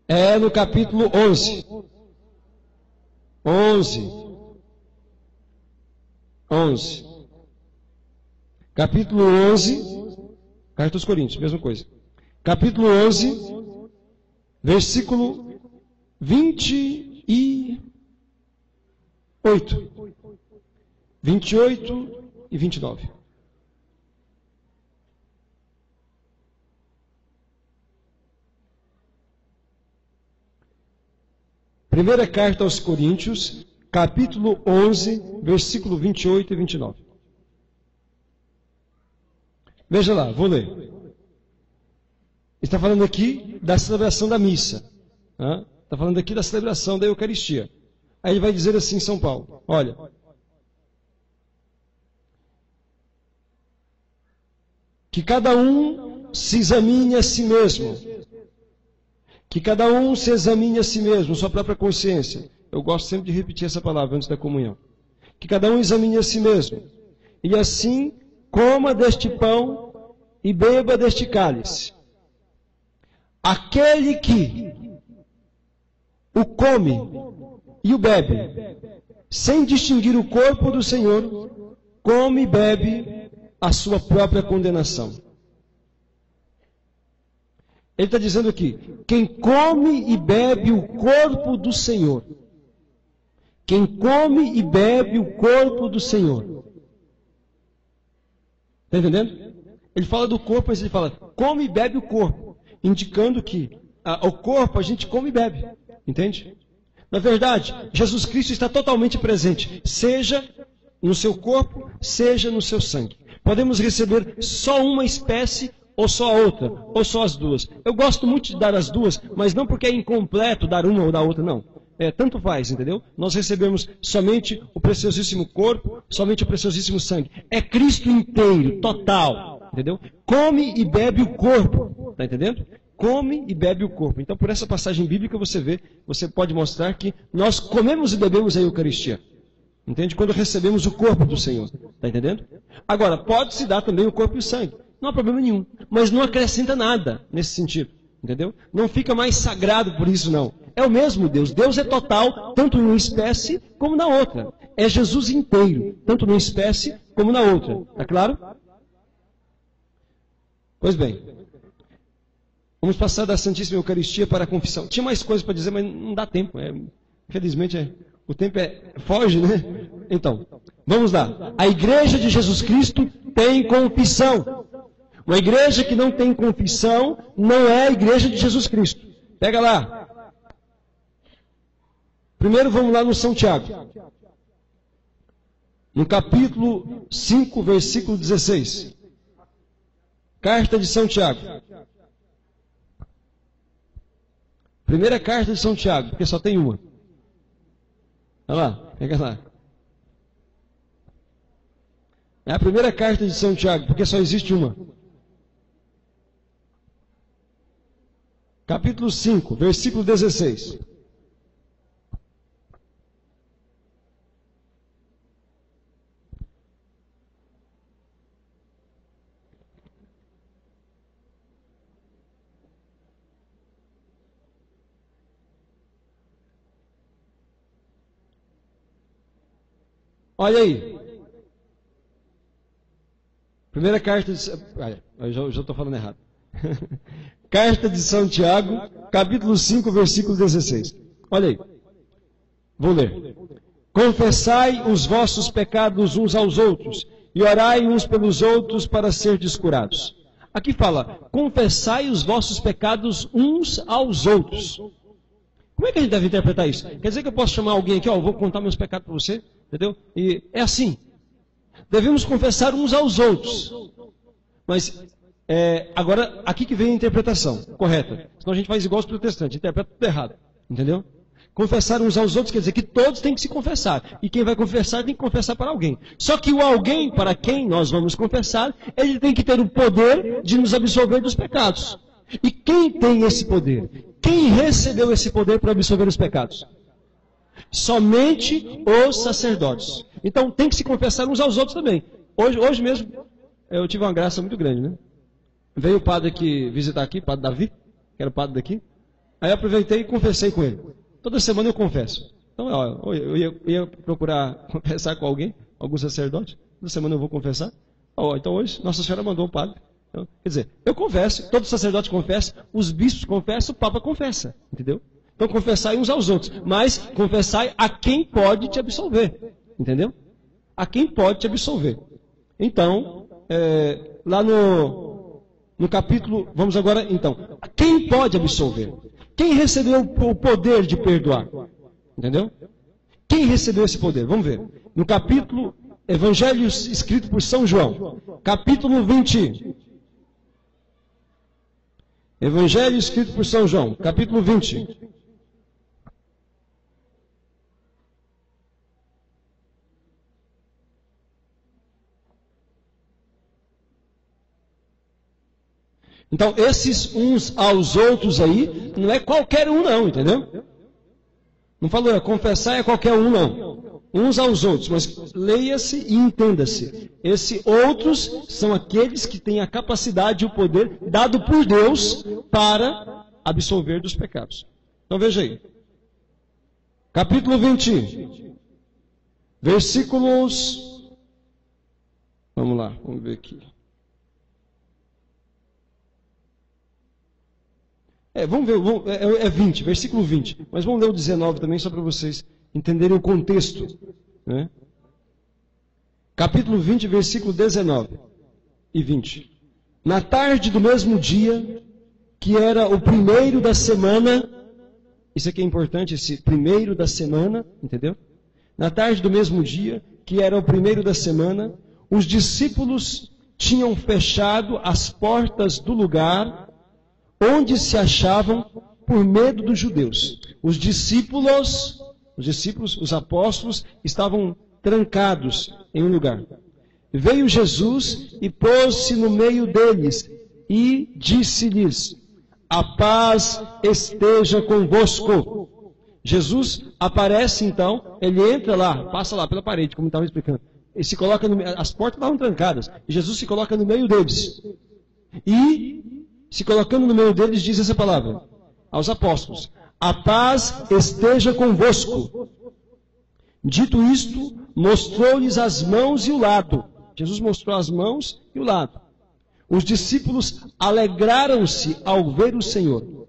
É no capítulo 11. 11. Capítulo 11. Carta aos Coríntios, mesma coisa. Capítulo 11, versículo 28. 28 e 29. Primeira carta aos Coríntios, capítulo 11, versículo 28 e 29. Veja lá, vou ler. Está falando aqui da celebração da missa. Está falando aqui da celebração da Eucaristia. Aí ele vai dizer assim em São Paulo, olha. Que cada um se examine a si mesmo. Que cada um se examine a si mesmo, sua própria consciência. Eu gosto sempre de repetir essa palavra antes da comunhão. Que cada um examine a si mesmo. E assim coma deste pão e beba deste cálice. Aquele que o come e o bebe, sem distinguir o corpo do Senhor, come e bebe a sua própria condenação. Ele está dizendo aqui, quem come e bebe o corpo do Senhor, quem come e bebe o corpo do Senhor. Está entendendo? Ele fala do corpo, mas ele fala, come e bebe o corpo, indicando que o corpo a gente come e bebe. Entende? Na verdade, Jesus Cristo está totalmente presente, seja no seu corpo, seja no seu sangue. Podemos receber só uma espécie ou só a outra, ou só as duas. Eu gosto muito de dar as duas, mas não porque é incompleto dar uma ou dar outra, não. Tanto faz, entendeu? Nós recebemos somente o preciosíssimo corpo, somente o preciosíssimo sangue. É Cristo inteiro, total, entendeu? Come e bebe o corpo, tá entendendo? Come e bebe o corpo. Então, por essa passagem bíblica, você pode mostrar que nós comemos e bebemos a Eucaristia. Entende? Quando recebemos o corpo do Senhor. Está entendendo? Agora, pode-se dar também o corpo e o sangue. Não há problema nenhum. Mas não acrescenta nada nesse sentido. Entendeu? Não fica mais sagrado por isso, não. É o mesmo Deus. Deus é total, tanto numa espécie como na outra. É Jesus inteiro, tanto numa espécie como na outra. Está claro? Pois bem. Vamos passar da Santíssima Eucaristia para a confissão. Tinha mais coisas para dizer, mas não dá tempo. Infelizmente, o tempo foge, né? Então, vamos lá. A Igreja de Jesus Cristo tem confissão. Uma igreja que não tem confissão não é a Igreja de Jesus Cristo. Pega lá. Primeiro vamos lá no São Tiago. No capítulo 5, versículo 16. Carta de São Tiago. Primeira carta de São Tiago, porque só tem uma. Olha lá, pega lá. É a primeira carta de São Tiago, porque só existe uma. Capítulo 5, versículo 16. Olha aí. Primeira carta de... eu já estou falando errado. Carta de São Tiago, capítulo 5, versículo 16. Olha aí. Vou ler. Confessai os vossos pecados uns aos outros, e orai uns pelos outros para serdes curados. Aqui fala, confessai os vossos pecados uns aos outros. Como é que a gente deve interpretar isso? Quer dizer que eu posso chamar alguém aqui, ó, eu vou contar meus pecados para você, entendeu? E é assim. Devemos confessar uns aos outros. Mas, agora, aqui que vem a interpretação correta. Senão a gente faz igual os protestantes, interpreta tudo errado. Entendeu? Confessar uns aos outros quer dizer que todos têm que se confessar. E quem vai confessar tem que confessar para alguém. Só que o alguém para quem nós vamos confessar, ele tem que ter o poder de nos absolver dos pecados. E quem tem esse poder? Quem recebeu esse poder para absolver os pecados? Somente os sacerdotes. Então tem que se confessar uns aos outros também. Hoje mesmo eu tive uma graça muito grande, né? Veio o padre aqui visitar aqui, o padre Davi, que era o padre daqui. Aí eu aproveitei e confessei com ele. Toda semana eu confesso. Então, ó, eu ia procurar confessar com algum sacerdote. Toda semana eu vou confessar. Então hoje, Nossa Senhora mandou o padre. Então, quer dizer, eu confesso, todo sacerdote confessa, os bispos confessam, o Papa confessa. Entendeu? Então confessai uns aos outros. Mas confessai a quem pode te absolver. Entendeu? A quem pode te absolver. Então, lá no capítulo, vamos agora, então. Quem pode absolver? Quem recebeu o poder de perdoar? Entendeu? Quem recebeu esse poder? Vamos ver. No capítulo, Evangelho escrito por São João, capítulo 20. Evangelho escrito por São João, capítulo 20. Então, esses uns aos outros aí, não é qualquer um não, entendeu? Não falou, confessar é qualquer um não. Uns aos outros, mas leia-se e entenda-se. Esses outros são aqueles que têm a capacidade e o poder dado por Deus para absolver dos pecados. Então veja aí. Capítulo 20. Versículos... Vamos lá, vamos ver aqui. Vamos ver, 20, versículo 20. Mas vamos ler o 19 também, só para vocês entenderem o contexto. Né? Capítulo 20, versículo 19 e 20. Na tarde do mesmo dia, que era o primeiro da semana, isso aqui é importante, esse primeiro da semana, entendeu? Na tarde do mesmo dia, que era o primeiro da semana, os discípulos tinham fechado as portas do lugar onde se achavam por medo dos judeus. Os discípulos, os apóstolos, estavam trancados em um lugar. Veio Jesus e pôs-se no meio deles e disse-lhes: a paz esteja convosco. Jesus aparece então, ele entra lá, passa lá pela parede, como estava explicando. Ele se coloca as portas estavam trancadas, e Jesus se coloca no meio deles. E se colocando no meio deles, diz essa palavra aos apóstolos: a paz esteja convosco. Dito isto, mostrou-lhes as mãos e o lado. Jesus mostrou as mãos e o lado. Os discípulos alegraram-se ao ver o Senhor.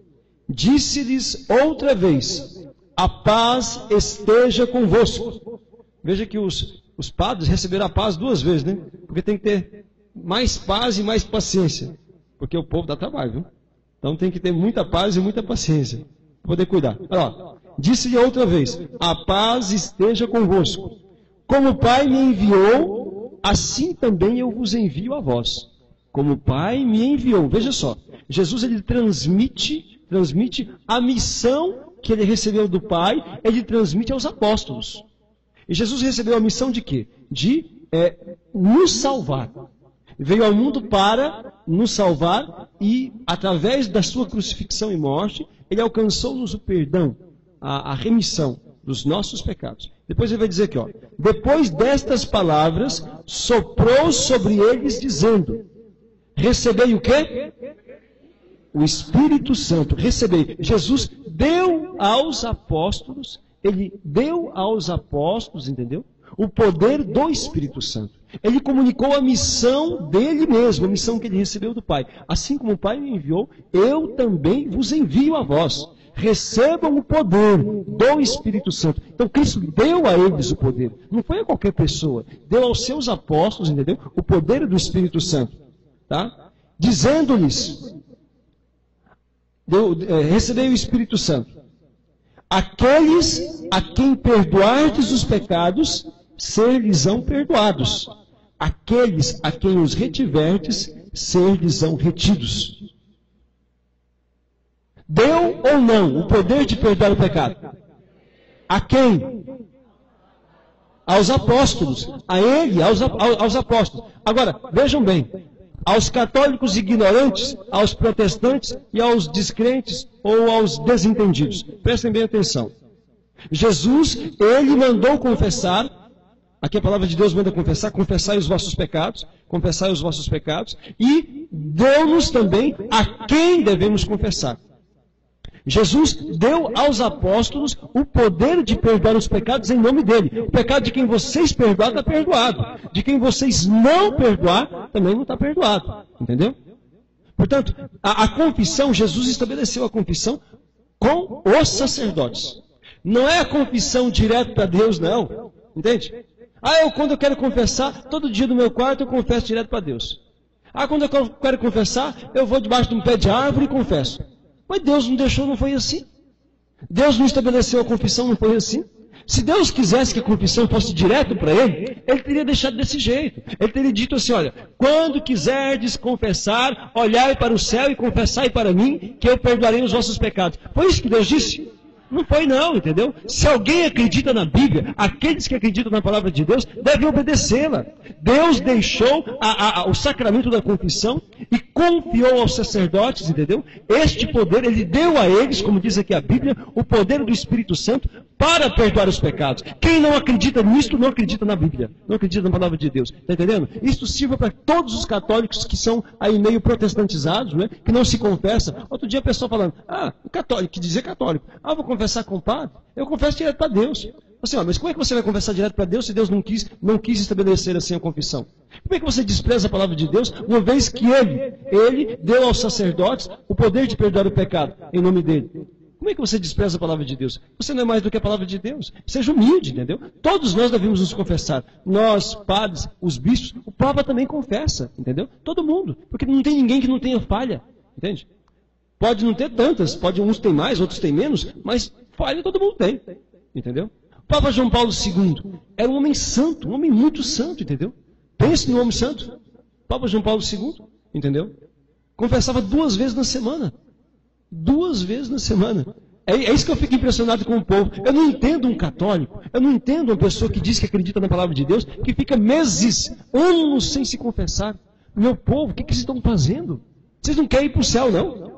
Disse-lhes outra vez: a paz esteja convosco. Veja que os padres receberam a paz duas vezes, né? Porque tem que ter mais paz e mais paciência. Porque o povo dá trabalho, viu? Então tem que ter muita paz e muita paciência para poder cuidar. Olha lá. Disse-lhe outra vez: a paz esteja convosco. Como o Pai me enviou, assim também eu vos envio a vós. Como o Pai me enviou. Veja só. Jesus, ele transmite a missão que ele recebeu do Pai, ele transmite aos apóstolos. E Jesus recebeu a missão de quê? De nos salvar. Veio ao mundo para nos salvar e, através da sua crucifixão e morte, ele alcançou-nos o perdão, a remissão dos nossos pecados. Depois ele vai dizer aqui, ó: depois destas palavras, soprou sobre eles, dizendo: recebei o quê? O Espírito Santo. Recebei. Jesus deu aos apóstolos, ele deu aos apóstolos, entendeu? O poder do Espírito Santo. Ele comunicou a missão dele mesmo, a missão que ele recebeu do Pai. Assim como o Pai me enviou, eu também vos envio a vós. Recebam o poder do Espírito Santo. Então Cristo deu a eles o poder. Não foi a qualquer pessoa. Deu aos seus apóstolos, entendeu? O poder do Espírito Santo. Tá? Dizendo-lhes: recebei o Espírito Santo. Aqueles a quem perdoardes os pecados, ser-lhes-ão perdoados. Aqueles a quem os retiverdes, ser-lhes-ão retidos. Deu ou não o poder de perdoar o pecado? A quem? Aos apóstolos. A ele, aos apóstolos. Agora, vejam bem. Aos católicos ignorantes, aos protestantes e aos descrentes ou aos desentendidos. Prestem bem atenção. Jesus, ele mandou confessar, aqui a palavra de Deus manda confessar, confessai os vossos pecados, e deu-nos também a quem devemos confessar. Jesus deu aos apóstolos o poder de perdoar os pecados em nome dele. O pecado de quem vocês perdoar está perdoado. De quem vocês não perdoar, também não está perdoado. Entendeu? Portanto, a confissão, Jesus estabeleceu a confissão com os sacerdotes. Não é a confissão direto para Deus, não. Entende? Quando eu quero confessar, todo dia no meu quarto eu confesso direto para Deus. Quando eu quero confessar, eu vou debaixo de um pé de árvore e confesso. Mas Deus não deixou, não foi assim. Deus não estabeleceu a confissão, não foi assim. Se Deus quisesse que a confissão fosse direto para Ele, Ele teria deixado desse jeito. Ele teria dito assim: olha, quando quiserdes confessar, olhai para o céu e confessai para mim, que eu perdoarei os vossos pecados. Foi isso que Deus disse? Não foi não, entendeu? Se alguém acredita na Bíblia, aqueles que acreditam na palavra de Deus, devem obedecê-la. Deus deixou o sacramento da confissão e confiou aos sacerdotes, entendeu? Este poder, ele deu a eles, como diz aqui a Bíblia, o poder do Espírito Santo para perdoar os pecados. Quem não acredita nisto, não acredita na Bíblia, não acredita na palavra de Deus. Está entendendo? Isto sirva para todos os católicos que são aí meio protestantizados, né? Que não se confessam. Outro dia a pessoa falando: o católico, que dizia católico, vou confessar com o padre, eu confesso direto para Deus. Assim, mas como é que você vai confessar direto para Deus se Deus não quis estabelecer assim a confissão? Como é que você despreza a palavra de Deus, uma vez que Ele deu aos sacerdotes o poder de perdoar o pecado em nome dele? Como é que você despreza a palavra de Deus? Você não é mais do que a palavra de Deus. Seja humilde, entendeu? Todos nós devemos nos confessar. Nós, padres, os bispos, o Papa também confessa, entendeu? Todo mundo. Porque não tem ninguém que não tenha falha, entende? Pode não ter tantas, uns têm mais, outros têm menos, mas falha todo mundo tem, entendeu? O Papa João Paulo II era um homem santo, um homem muito santo, entendeu? Pense no homem santo. O Papa João Paulo II, entendeu? Confessava 2 vezes na semana. 2 vezes na semana. É isso que eu fico impressionado com o povo. Eu não entendo um católico, eu não entendo uma pessoa que diz que acredita na palavra de Deus, que fica meses, anos sem se confessar. Meu povo, o que vocês estão fazendo? Vocês não querem ir para o céu, não?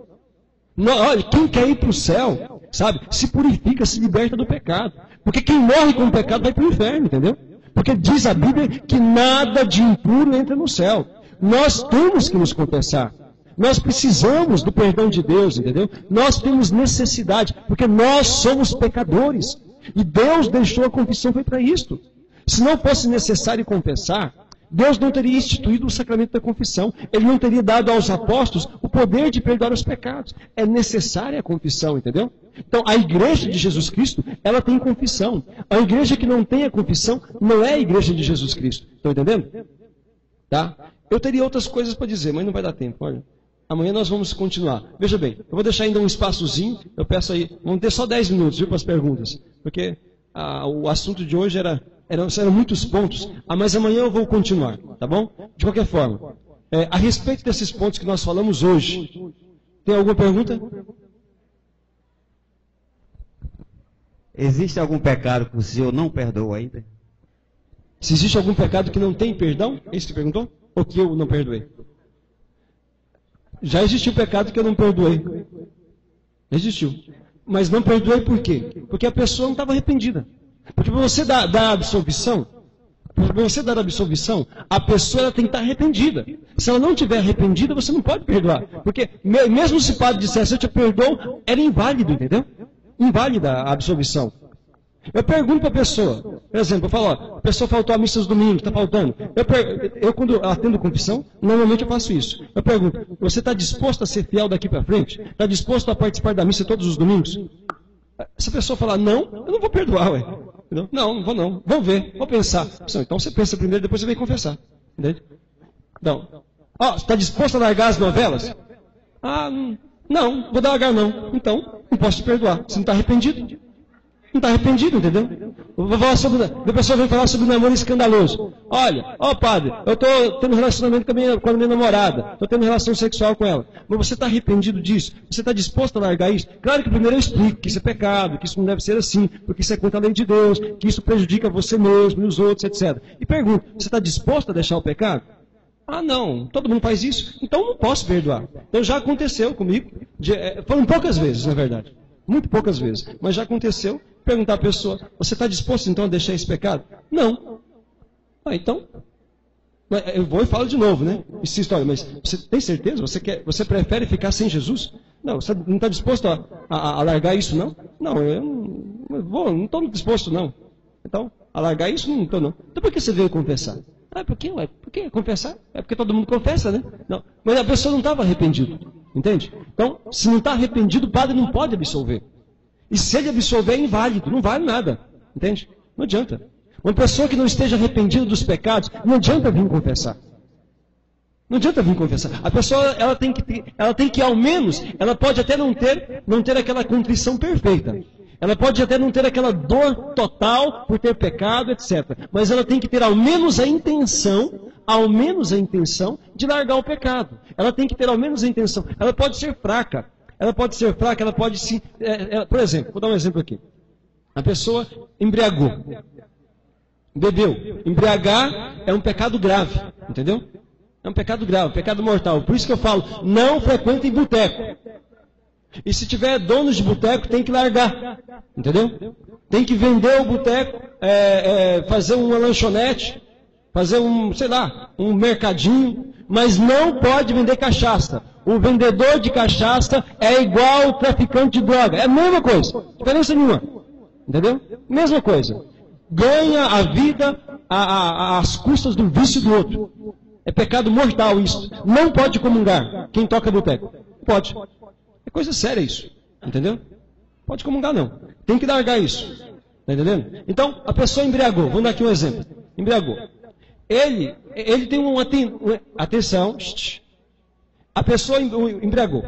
Não, olha, quem quer ir para o céu, sabe, se purifica, se liberta do pecado. Porque quem morre com o pecado vai para o inferno, entendeu? Porque diz a Bíblia que nada de impuro entra no céu. Nós temos que nos confessar. Nós precisamos do perdão de Deus, entendeu? Nós temos necessidade, porque nós somos pecadores. E Deus deixou a confissão foi para isto. Se não fosse necessário confessar, Deus não teria instituído o sacramento da confissão. Ele não teria dado aos apóstolos o poder de perdoar os pecados. É necessária a confissão, entendeu? Então, a igreja de Jesus Cristo, ela tem confissão. A igreja que não tem a confissão não é a igreja de Jesus Cristo. Estão entendendo? Tá? Eu teria outras coisas para dizer, mas não vai dar tempo. Olha, amanhã nós vamos continuar. Veja bem, eu vou deixar ainda um espaçozinho. Eu peço aí, vamos ter só 10 minutos, viu, para as perguntas. Porque o assunto de hoje eram muitos pontos, mas amanhã eu vou continuar, tá bom? De qualquer forma, a respeito desses pontos que nós falamos hoje, tem alguma pergunta? Existe algum pecado que o senhor não perdoa ainda? Se existe algum pecado que não tem perdão, é isso que você perguntou? Ou que eu não perdoei? Já existiu pecado que eu não perdoei. Existiu. Mas não perdoei por quê? Porque a pessoa não estava arrependida. Porque para você dar absolvição, a pessoa ela tem que estar arrependida. Se ela não estiver arrependida, você não pode perdoar. Porque mesmo se o padre dissesse, eu te perdoo, era inválido, entendeu? Inválida a absolvição. Eu pergunto para a pessoa, por exemplo, eu falo, ó, a pessoa faltou a missa dos domingos, está faltando. Eu quando atendo confissão, normalmente eu faço isso. Eu pergunto, você está disposto a ser fiel daqui para frente? Está disposto a participar da missa todos os domingos? Se a pessoa falar não, eu não vou perdoar, ué. Não vou não. Vamos ver, vou pensar. Então você pensa primeiro, depois você vem confessar. Entende? Então, ó, você está disposto a largar as novelas? Não, vou largar não. Então, não posso te perdoar. Você não está arrependido? Não está arrependido, entendeu? A pessoa vem falar sobre o namoro escandaloso. Olha, padre, eu estou tendo relacionamento com a minha namorada, estou tendo relação sexual com ela. Mas você está arrependido disso? Você está disposto a largar isso? Claro que primeiro eu explico que isso é pecado, que isso não deve ser assim, porque isso é contra a lei de Deus, que isso prejudica você mesmo e os outros, etc. E pergunto, você está disposto a deixar o pecado? Não, todo mundo faz isso, então não posso perdoar. Então já aconteceu comigo, foram poucas vezes, na verdade. Muito poucas vezes, mas já aconteceu. Perguntar à pessoa, você está disposto então a deixar esse pecado? Não. Então, eu vou e falo de novo, né? Insisto, olha, mas você tem certeza? Você prefere ficar sem Jesus? Não, você não está disposto a largar isso, não? Não, eu não estou disposto, não. Então, a largar isso, não estou, não. Então por que você veio confessar? Por quê? Por que confessar? É porque todo mundo confessa, né? Não. Mas a pessoa não estava arrependida, entende? Então, se não está arrependido, o padre não pode absolver. E se ele absolver, é inválido, não vale nada. Entende? Não adianta. Uma pessoa que não esteja arrependida dos pecados, não adianta vir confessar. Não adianta vir confessar. A pessoa, ela tem que ao menos, ela pode até não ter aquela contrição perfeita. Ela pode até não ter aquela dor total por ter pecado, etc. Mas ela tem que ter ao menos a intenção de largar o pecado. Ela tem que ter ao menos a intenção. Ela pode ser fraca. Ela pode se... por exemplo, vou dar um exemplo aqui. A pessoa embriagou. Bebeu. Embriagar é um pecado grave. Entendeu? É um pecado grave, um pecado mortal. Por isso que eu falo, não frequentem boteco. E se tiver donos de boteco, tem que largar. Entendeu? Tem que vender o boteco, fazer uma lanchonete, fazer um mercadinho, mas não pode vender cachaça. O vendedor de cachaça é igual o traficante de droga. É a mesma coisa. Diferença nenhuma. Entendeu? Mesma coisa. Ganha a vida às custas do vício do outro. É pecado mortal isso. Não pode comungar quem toca boteco. Pode. É coisa séria isso. Entendeu? Pode comungar não. Tem que largar isso. Está entendendo? Então, a pessoa embriagou. Vamos dar aqui um exemplo. Embriagou. Ele tem uma... Atenção. A pessoa embriagou.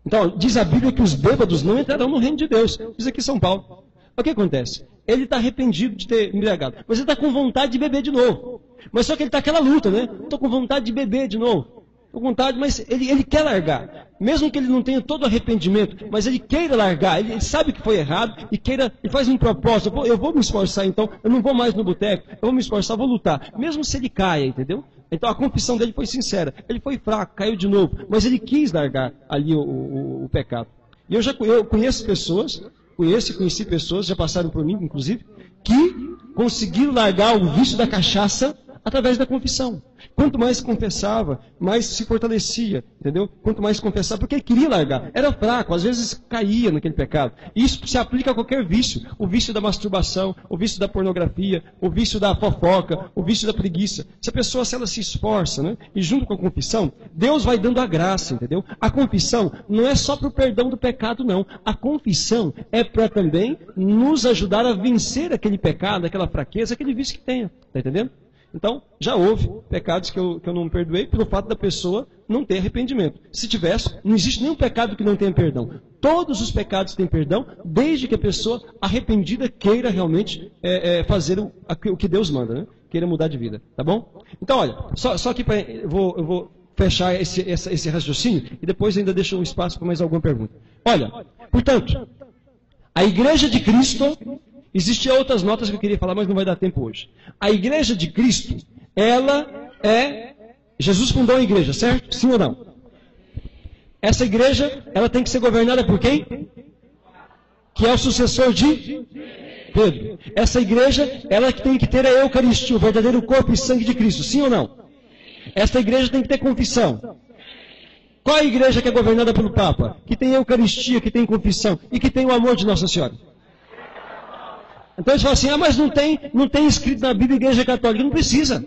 Então, diz a Bíblia que os bêbados não entrarão no reino de Deus. Diz aqui em São Paulo. O que acontece? Ele está arrependido de ter embriagado. Mas ele está com vontade de beber de novo. Mas só que ele está aquela luta, né? Estou com vontade de beber de novo. Estou com vontade, mas ele quer largar. Mesmo que ele não tenha todo arrependimento, mas ele queira largar. Ele sabe que foi errado e faz um propósito. Eu vou me esforçar então. Eu não vou mais no boteco. Eu vou me esforçar, vou lutar. Mesmo se ele caia, entendeu? Então a confissão dele foi sincera. Ele foi fraco, caiu de novo. Mas ele quis largar ali o pecado. E eu conheço pessoas, conheci pessoas, já passaram por mim, inclusive, que conseguiram largar o vício da cachaça através da confissão. Quanto mais confessava, mais se fortalecia, entendeu? Quanto mais confessava, porque ele queria largar. Era fraco, às vezes caía naquele pecado. E isso se aplica a qualquer vício. O vício da masturbação, o vício da pornografia, o vício da fofoca, o vício da preguiça. Se a pessoa, se ela se esforça, né? E junto com a confissão, Deus vai dando a graça, entendeu? A confissão não é só para o perdão do pecado, não. A confissão é para também nos ajudar a vencer aquele pecado, aquela fraqueza, aquele vício que tenha. Está entendendo? Então, já houve pecados que eu não perdoei pelo fato da pessoa não ter arrependimento. Se tivesse, não existe nenhum pecado que não tenha perdão. Todos os pecados têm perdão, desde que a pessoa arrependida queira realmente fazer o que Deus manda, né? Queira mudar de vida, tá bom? Então, olha, só aqui eu vou fechar esse raciocínio e depois ainda deixo um espaço para mais alguma pergunta. Olha, portanto, a Igreja de Cristo... Existiam outras notas que eu queria falar, mas não vai dar tempo hoje. A Igreja de Cristo, Jesus fundou a igreja, certo? Sim ou não? Essa igreja, ela tem que ser governada por quem? Que é o sucessor de Pedro. Essa igreja, ela tem que ter a Eucaristia, o verdadeiro corpo e sangue de Cristo. Sim ou não? Essa igreja tem que ter confissão. Qual a igreja que é governada pelo Papa? Que tem Eucaristia, que tem confissão e que tem o amor de Nossa Senhora. Então eles falam assim, mas não tem escrito na Bíblia Igreja Católica. Não precisa.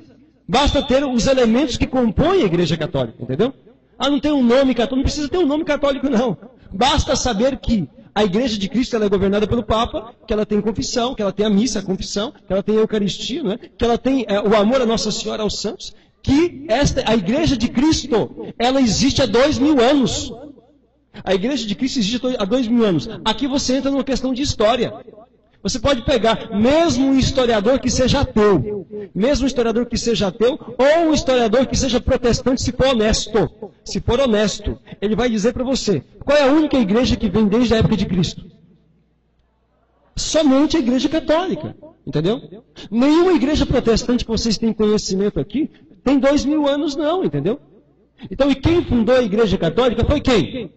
Basta ter os elementos que compõem a Igreja Católica, entendeu? Não tem um nome católico. Não precisa ter um nome católico, não. Basta saber que a Igreja de Cristo ela é governada pelo Papa, que ela tem confissão, que ela tem a missa, a confissão, que ela tem a Eucaristia, não é? Que ela tem o amor a Nossa Senhora, aos santos. Que a Igreja de Cristo, ela existe há 2000 anos. A Igreja de Cristo existe há 2000 anos. Aqui você entra numa questão de história. Você pode pegar mesmo um historiador que seja ateu, ou um historiador que seja protestante, se for honesto, ele vai dizer para você, qual é a única igreja que vem desde a época de Cristo? Somente a Igreja Católica, entendeu? Nenhuma igreja protestante que vocês têm conhecimento aqui tem 2000 anos não, entendeu? Então, e quem fundou a Igreja Católica foi quem?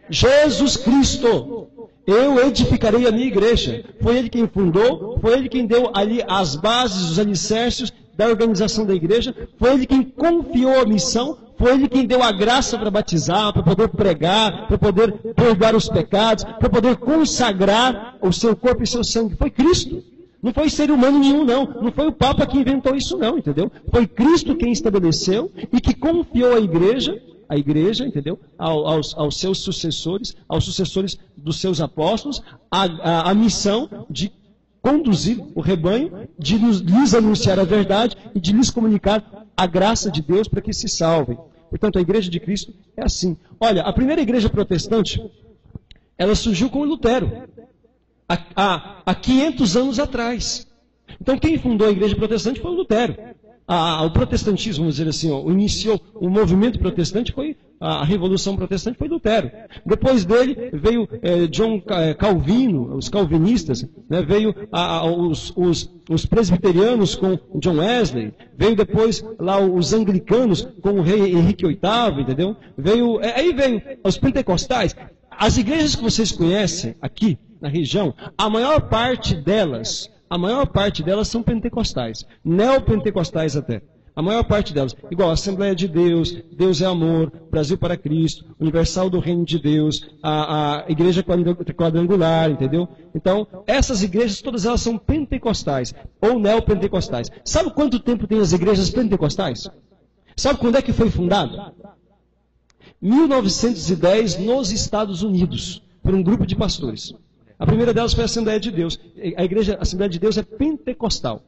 Jesus Cristo. Eu edificarei a minha igreja. Foi ele quem fundou, foi ele quem deu ali as bases, os alicerces da organização da igreja, foi ele quem confiou a missão, foi ele quem deu a graça para batizar, para poder pregar, para poder perdoar os pecados, para poder consagrar o seu corpo e seu sangue. Foi Cristo. Não foi ser humano nenhum, não. Não foi o Papa que inventou isso, não, entendeu? Foi Cristo quem estabeleceu e que confiou à igreja, entendeu? Aos seus sucessores, aos sucessores dos seus apóstolos, a missão de conduzir o rebanho, de lhes anunciar a verdade e de lhes comunicar a graça de Deus para que se salvem. Portanto, a Igreja de Cristo é assim. Olha, a primeira igreja protestante, ela surgiu com Lutero, há 500 anos atrás. Então, quem fundou a igreja protestante foi o Lutero. O protestantismo, vamos dizer assim, iniciou o movimento protestante, a Revolução Protestante foi Lutero. Depois dele veio John Calvino, os calvinistas, né? Veio os presbiterianos com John Wesley, veio depois lá os anglicanos com o rei Henrique VIII, entendeu? Aí veio os pentecostais. As igrejas que vocês conhecem aqui na região, a maior parte delas são pentecostais, neopentecostais até. A maior parte delas. Igual a Assembleia de Deus, Deus é Amor, Brasil para Cristo, Universal do Reino de Deus, a Igreja Quadrangular, entendeu? Então, essas igrejas, todas elas são pentecostais, ou neopentecostais. Sabe quanto tempo tem as igrejas pentecostais? Sabe quando é que foi fundada? 1910, nos Estados Unidos, por um grupo de pastores. A primeira delas foi a Assembleia de Deus. A Assembleia de Deus é pentecostal.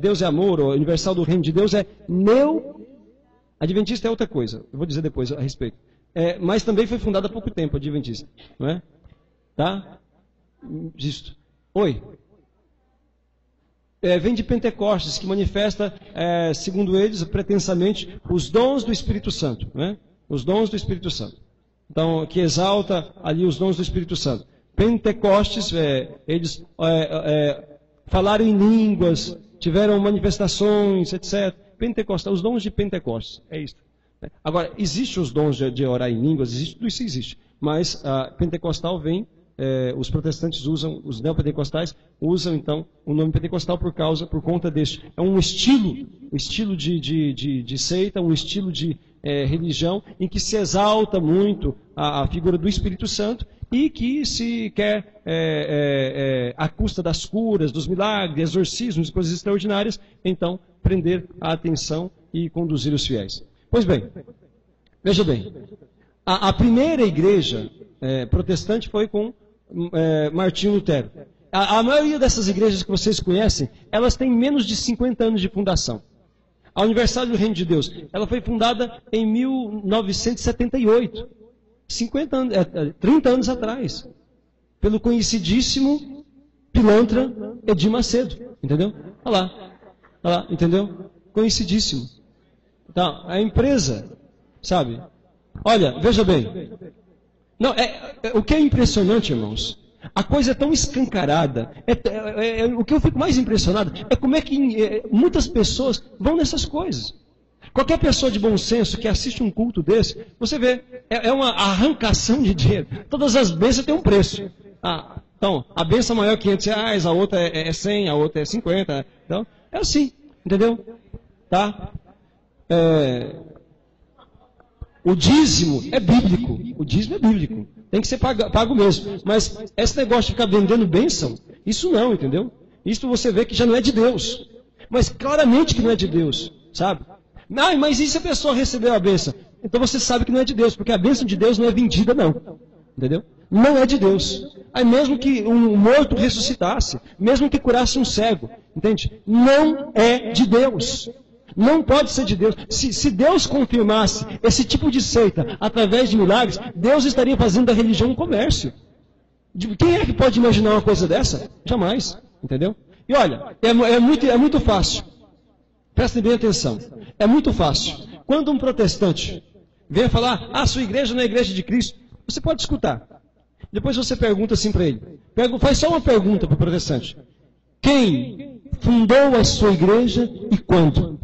Deus é Amor, ou Universal do Reino de Deus é Adventista é outra coisa. Eu vou dizer depois a respeito. Mas também foi fundada há pouco tempo, a Adventista. Não é? Tá? Justo. Oi. Vem de Pentecostes, que manifesta, segundo eles, pretensamente, os dons do Espírito Santo. Não é? Os dons do Espírito Santo. Então, que exalta ali os dons do Espírito Santo. Pentecostes, eles falaram em línguas, tiveram manifestações, etc. Pentecostal, os dons de Pentecostes, é isso. Agora, existem os dons de orar em línguas, tudo isso existe. Mas Pentecostal vem os protestantes usam, os neopentecostais usam então o nome pentecostal por conta desse. É um estilo de seita, um estilo de religião em que se exalta muito a figura do Espírito Santo e que se quer, à custa das curas, dos milagres, exorcismos e coisas extraordinárias, então prender a atenção e conduzir os fiéis. Pois bem, veja bem, a primeira igreja protestante foi com Martinho Lutero. A maioria dessas igrejas que vocês conhecem, elas têm menos de 50 anos de fundação. A Universal do Reino de Deus, ela foi fundada em 1978, 30 anos atrás, pelo conhecidíssimo pilantra Edir Macedo, entendeu? Olha lá, entendeu? Conhecidíssimo. Então, a empresa, sabe? Olha, veja bem. Não, o que é impressionante, irmãos, a coisa é tão escancarada. O que eu fico mais impressionado é como é que muitas pessoas vão nessas coisas. Qualquer pessoa de bom senso que assiste um culto desse, você vê, é uma arrancação de dinheiro. Todas as bênçãos têm um preço. Então, a bênção maior é R$500, a outra é 100, a outra é 50. Então, é assim, entendeu? Tá? O dízimo é bíblico. O dízimo é bíblico. Tem que ser pago mesmo. Mas esse negócio de ficar vendendo bênção, isso não, entendeu? Isso você vê que já não é de Deus. Mas claramente que não é de Deus, sabe? Mas e se a pessoa recebeu a bênção? Então você sabe que não é de Deus, porque a bênção de Deus não é vendida, não. Entendeu? Não é de Deus. Aí mesmo que um morto ressuscitasse, mesmo que curasse um cego, entende? Não é de Deus. Não pode ser de Deus. Se Deus confirmasse esse tipo de seita através de milagres, Deus estaria fazendo da religião um comércio. Quem é que pode imaginar uma coisa dessa? Jamais. Entendeu? E olha, é muito fácil. Prestem bem atenção. É muito fácil. Quando um protestante vem falar, sua igreja não é a igreja de Cristo, você pode escutar. Depois você pergunta assim para ele. Faz só uma pergunta para o protestante. Quem fundou a sua igreja e quando?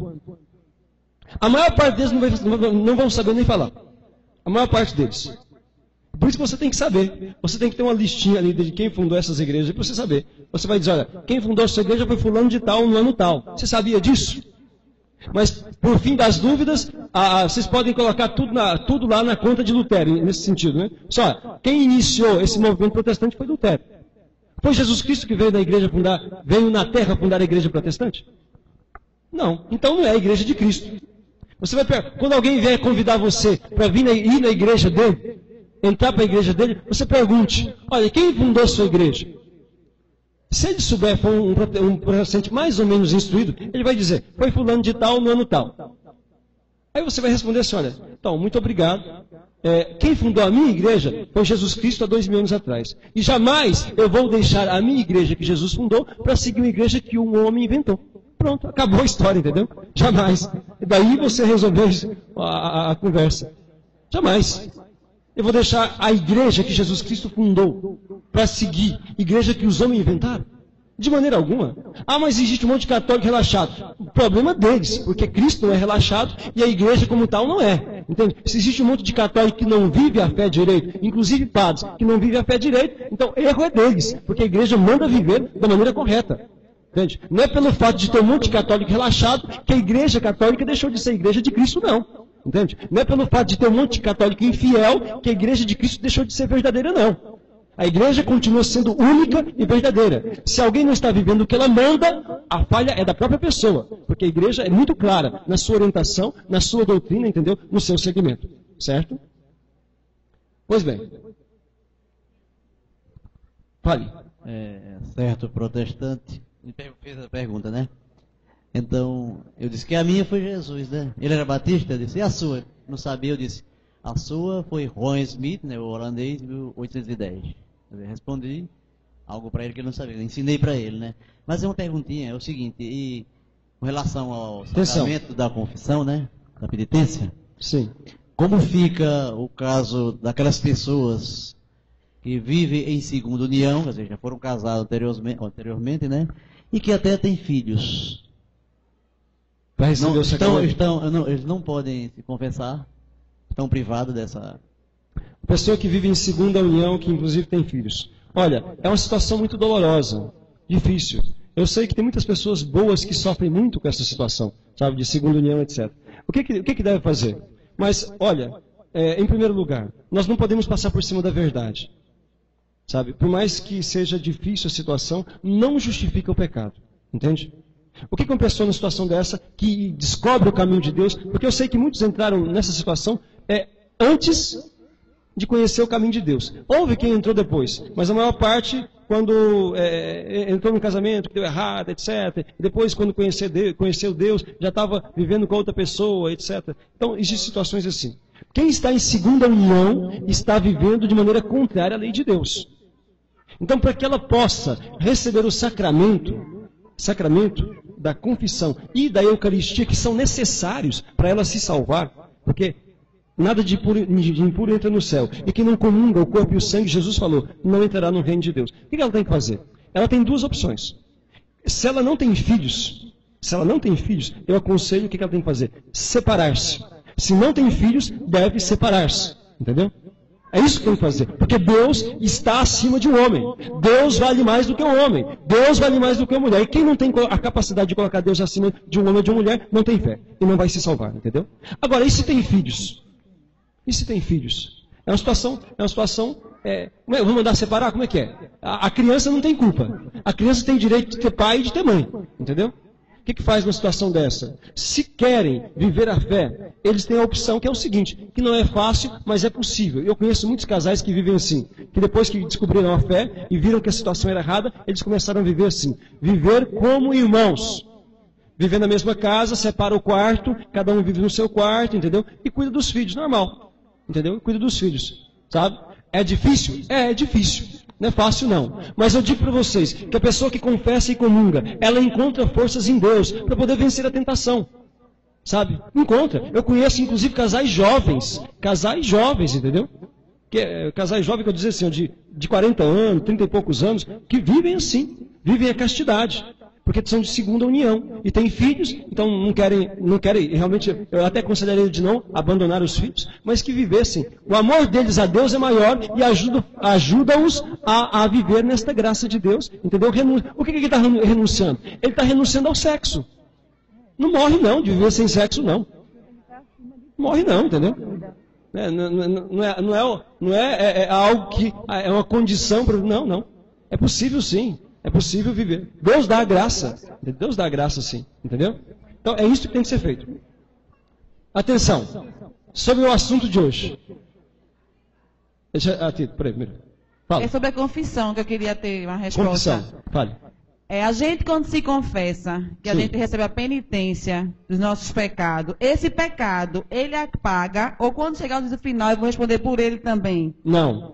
A maior parte deles não vão saber nem falar. A maior parte deles. Por isso que você tem que saber. Você tem que ter uma listinha ali de quem fundou essas igrejas para você saber. Você vai dizer, olha, quem fundou a sua igreja foi fulano de tal no ano tal. Você sabia disso? Mas, por fim das dúvidas, vocês podem colocar tudo lá na conta de Lutero, nesse sentido, né? Só, quem iniciou esse movimento protestante foi Lutero. Foi Jesus Cristo que veio na terra fundar a igreja protestante? Não. Então não é a igreja de Cristo. Quando alguém vier convidar você para ir na igreja dele, entrar para a igreja dele, você pergunte, olha, quem fundou a sua igreja? Se ele souber, for um protestante mais ou menos instruído, ele vai dizer, foi fulano de tal no ano tal. Aí você vai responder assim, olha, então, muito obrigado. Quem fundou a minha igreja foi Jesus Cristo há 2000 anos atrás. E jamais eu vou deixar a minha igreja que Jesus fundou para seguir uma igreja que um homem inventou. Pronto, acabou a história, entendeu? Jamais. E daí você resolveu a conversa. Jamais. Eu vou deixar a igreja que Jesus Cristo fundou para seguir igreja que os homens inventaram? De maneira alguma. Mas existe um monte de católico relaxado. O problema deles, porque Cristo não é relaxado e a igreja como tal não é. Entende? Se existe um monte de católico que não vive a fé direito, inclusive padres que não vivem a fé direito, então erro é deles, porque a igreja manda viver da maneira correta. Entende? Não é pelo fato de ter um monte de católico relaxado que a igreja católica deixou de ser a igreja de Cristo, não. Entende? Não é pelo fato de ter um monte de católico infiel que a igreja de Cristo deixou de ser verdadeira, não. A igreja continua sendo única e verdadeira. Se alguém não está vivendo o que ela manda, a falha é da própria pessoa. Porque a igreja é muito clara na sua orientação, na sua doutrina, entendeu? No seu segmento. Certo? Pois bem. Fale. Certo protestante fez a pergunta, né? Então, eu disse que a minha foi Jesus, né? Ele era batista, eu disse, e a sua? Não sabia, eu disse, a sua foi Ron Smith, né, o holandês, 1810. Eu respondi algo para ele que ele não sabia, eu ensinei para ele, né? Mas é uma perguntinha, é o seguinte, e com relação ao sacramento da confissão, né, da penitência, sim. Como fica o caso daquelas pessoas que vivem em segunda união, quer dizer, já foram casados anteriormente, né, e que até têm filhos? Para receber o sacramento? Eles não podem se confessar, estão privados dessa... Pessoa que vive em segunda união, que inclusive tem filhos. Olha, é uma situação muito dolorosa, difícil. Eu sei que tem muitas pessoas boas que sofrem muito com essa situação, sabe, de segunda união, etc. O que deve fazer? Mas, olha, em primeiro lugar, nós não podemos passar por cima da verdade. Sabe, por mais que seja difícil a situação, não justifica o pecado. Entende? O que uma pessoa numa situação dessa, que descobre o caminho de Deus, porque eu sei que muitos entraram nessa situação antes de conhecer o caminho de Deus. Houve quem entrou depois, mas a maior parte, quando entrou no casamento, que deu errado, etc. Depois, quando conheceu Deus, já estava vivendo com outra pessoa, etc. Então, existem situações assim. Quem está em segunda união está vivendo de maneira contrária à lei de Deus. Então, para que ela possa receber o sacramento da confissão e da Eucaristia, que são necessários para ela se salvar, porque nada de impuro entra no céu. E quem não comunga o corpo e o sangue, Jesus falou, não entrará no reino de Deus. O que ela tem que fazer? Ela tem duas opções. Se ela não tem filhos, eu aconselho o que ela tem que fazer? Separar-se. Se não tem filhos, deve separar-se. Entendeu? É isso que tem que fazer. Porque Deus está acima de um homem. Deus vale mais do que um homem. Deus vale mais do que uma mulher. E quem não tem a capacidade de colocar Deus acima de um homem ou de uma mulher, não tem fé. E não vai se salvar. Entendeu? Agora, e se tem filhos? E se tem filhos? É uma situação. Vamos mandar separar? Como é que é? A criança não tem culpa. A criança tem direito de ter pai e de ter mãe. Entendeu? O que faz numa situação dessa? Se querem viver a fé, eles têm a opção que é o seguinte, que não é fácil, mas é possível. Eu conheço muitos casais que vivem assim, que depois que descobriram a fé e viram que a situação era errada, eles começaram a viver assim. Viver como irmãos. Viver na mesma casa, separa o quarto, cada um vive no seu quarto, entendeu? E cuida dos filhos, normal. Entendeu? Cuida dos filhos, sabe? É difícil? É difícil. Não é fácil, não. Mas eu digo para vocês que a pessoa que confessa e comunga, ela encontra forças em Deus para poder vencer a tentação. Sabe? Encontra. Eu conheço, inclusive, casais jovens, entendeu? Casais jovens, que eu dizer assim, de 40 anos, 30 e poucos anos, que vivem assim, vivem a castidade. Porque são de segunda união. E têm filhos, então não querem, realmente, eu até aconselharia de não abandonar os filhos, mas que vivessem. O amor deles a Deus é maior e ajuda-os a viver nesta graça de Deus. Entendeu? O que ele está renunciando? Ele está renunciando ao sexo. Não morre não, de viver sem sexo não. Morre não, entendeu? Não é algo que é uma condição para... Não. É possível sim. É possível viver. Deus dá a graça. Deus dá a graça, sim. Entendeu? Então, é isso que tem que ser feito. Atenção. Sobre o assunto de hoje. Primeiro. Fala. É sobre a confissão que eu queria ter uma resposta. Confissão. Fale. A gente, quando se confessa, que a gente recebe a penitência dos nossos pecados, esse pecado, ele apaga, ou quando chegar no dia final, eu vou responder por ele também? Não.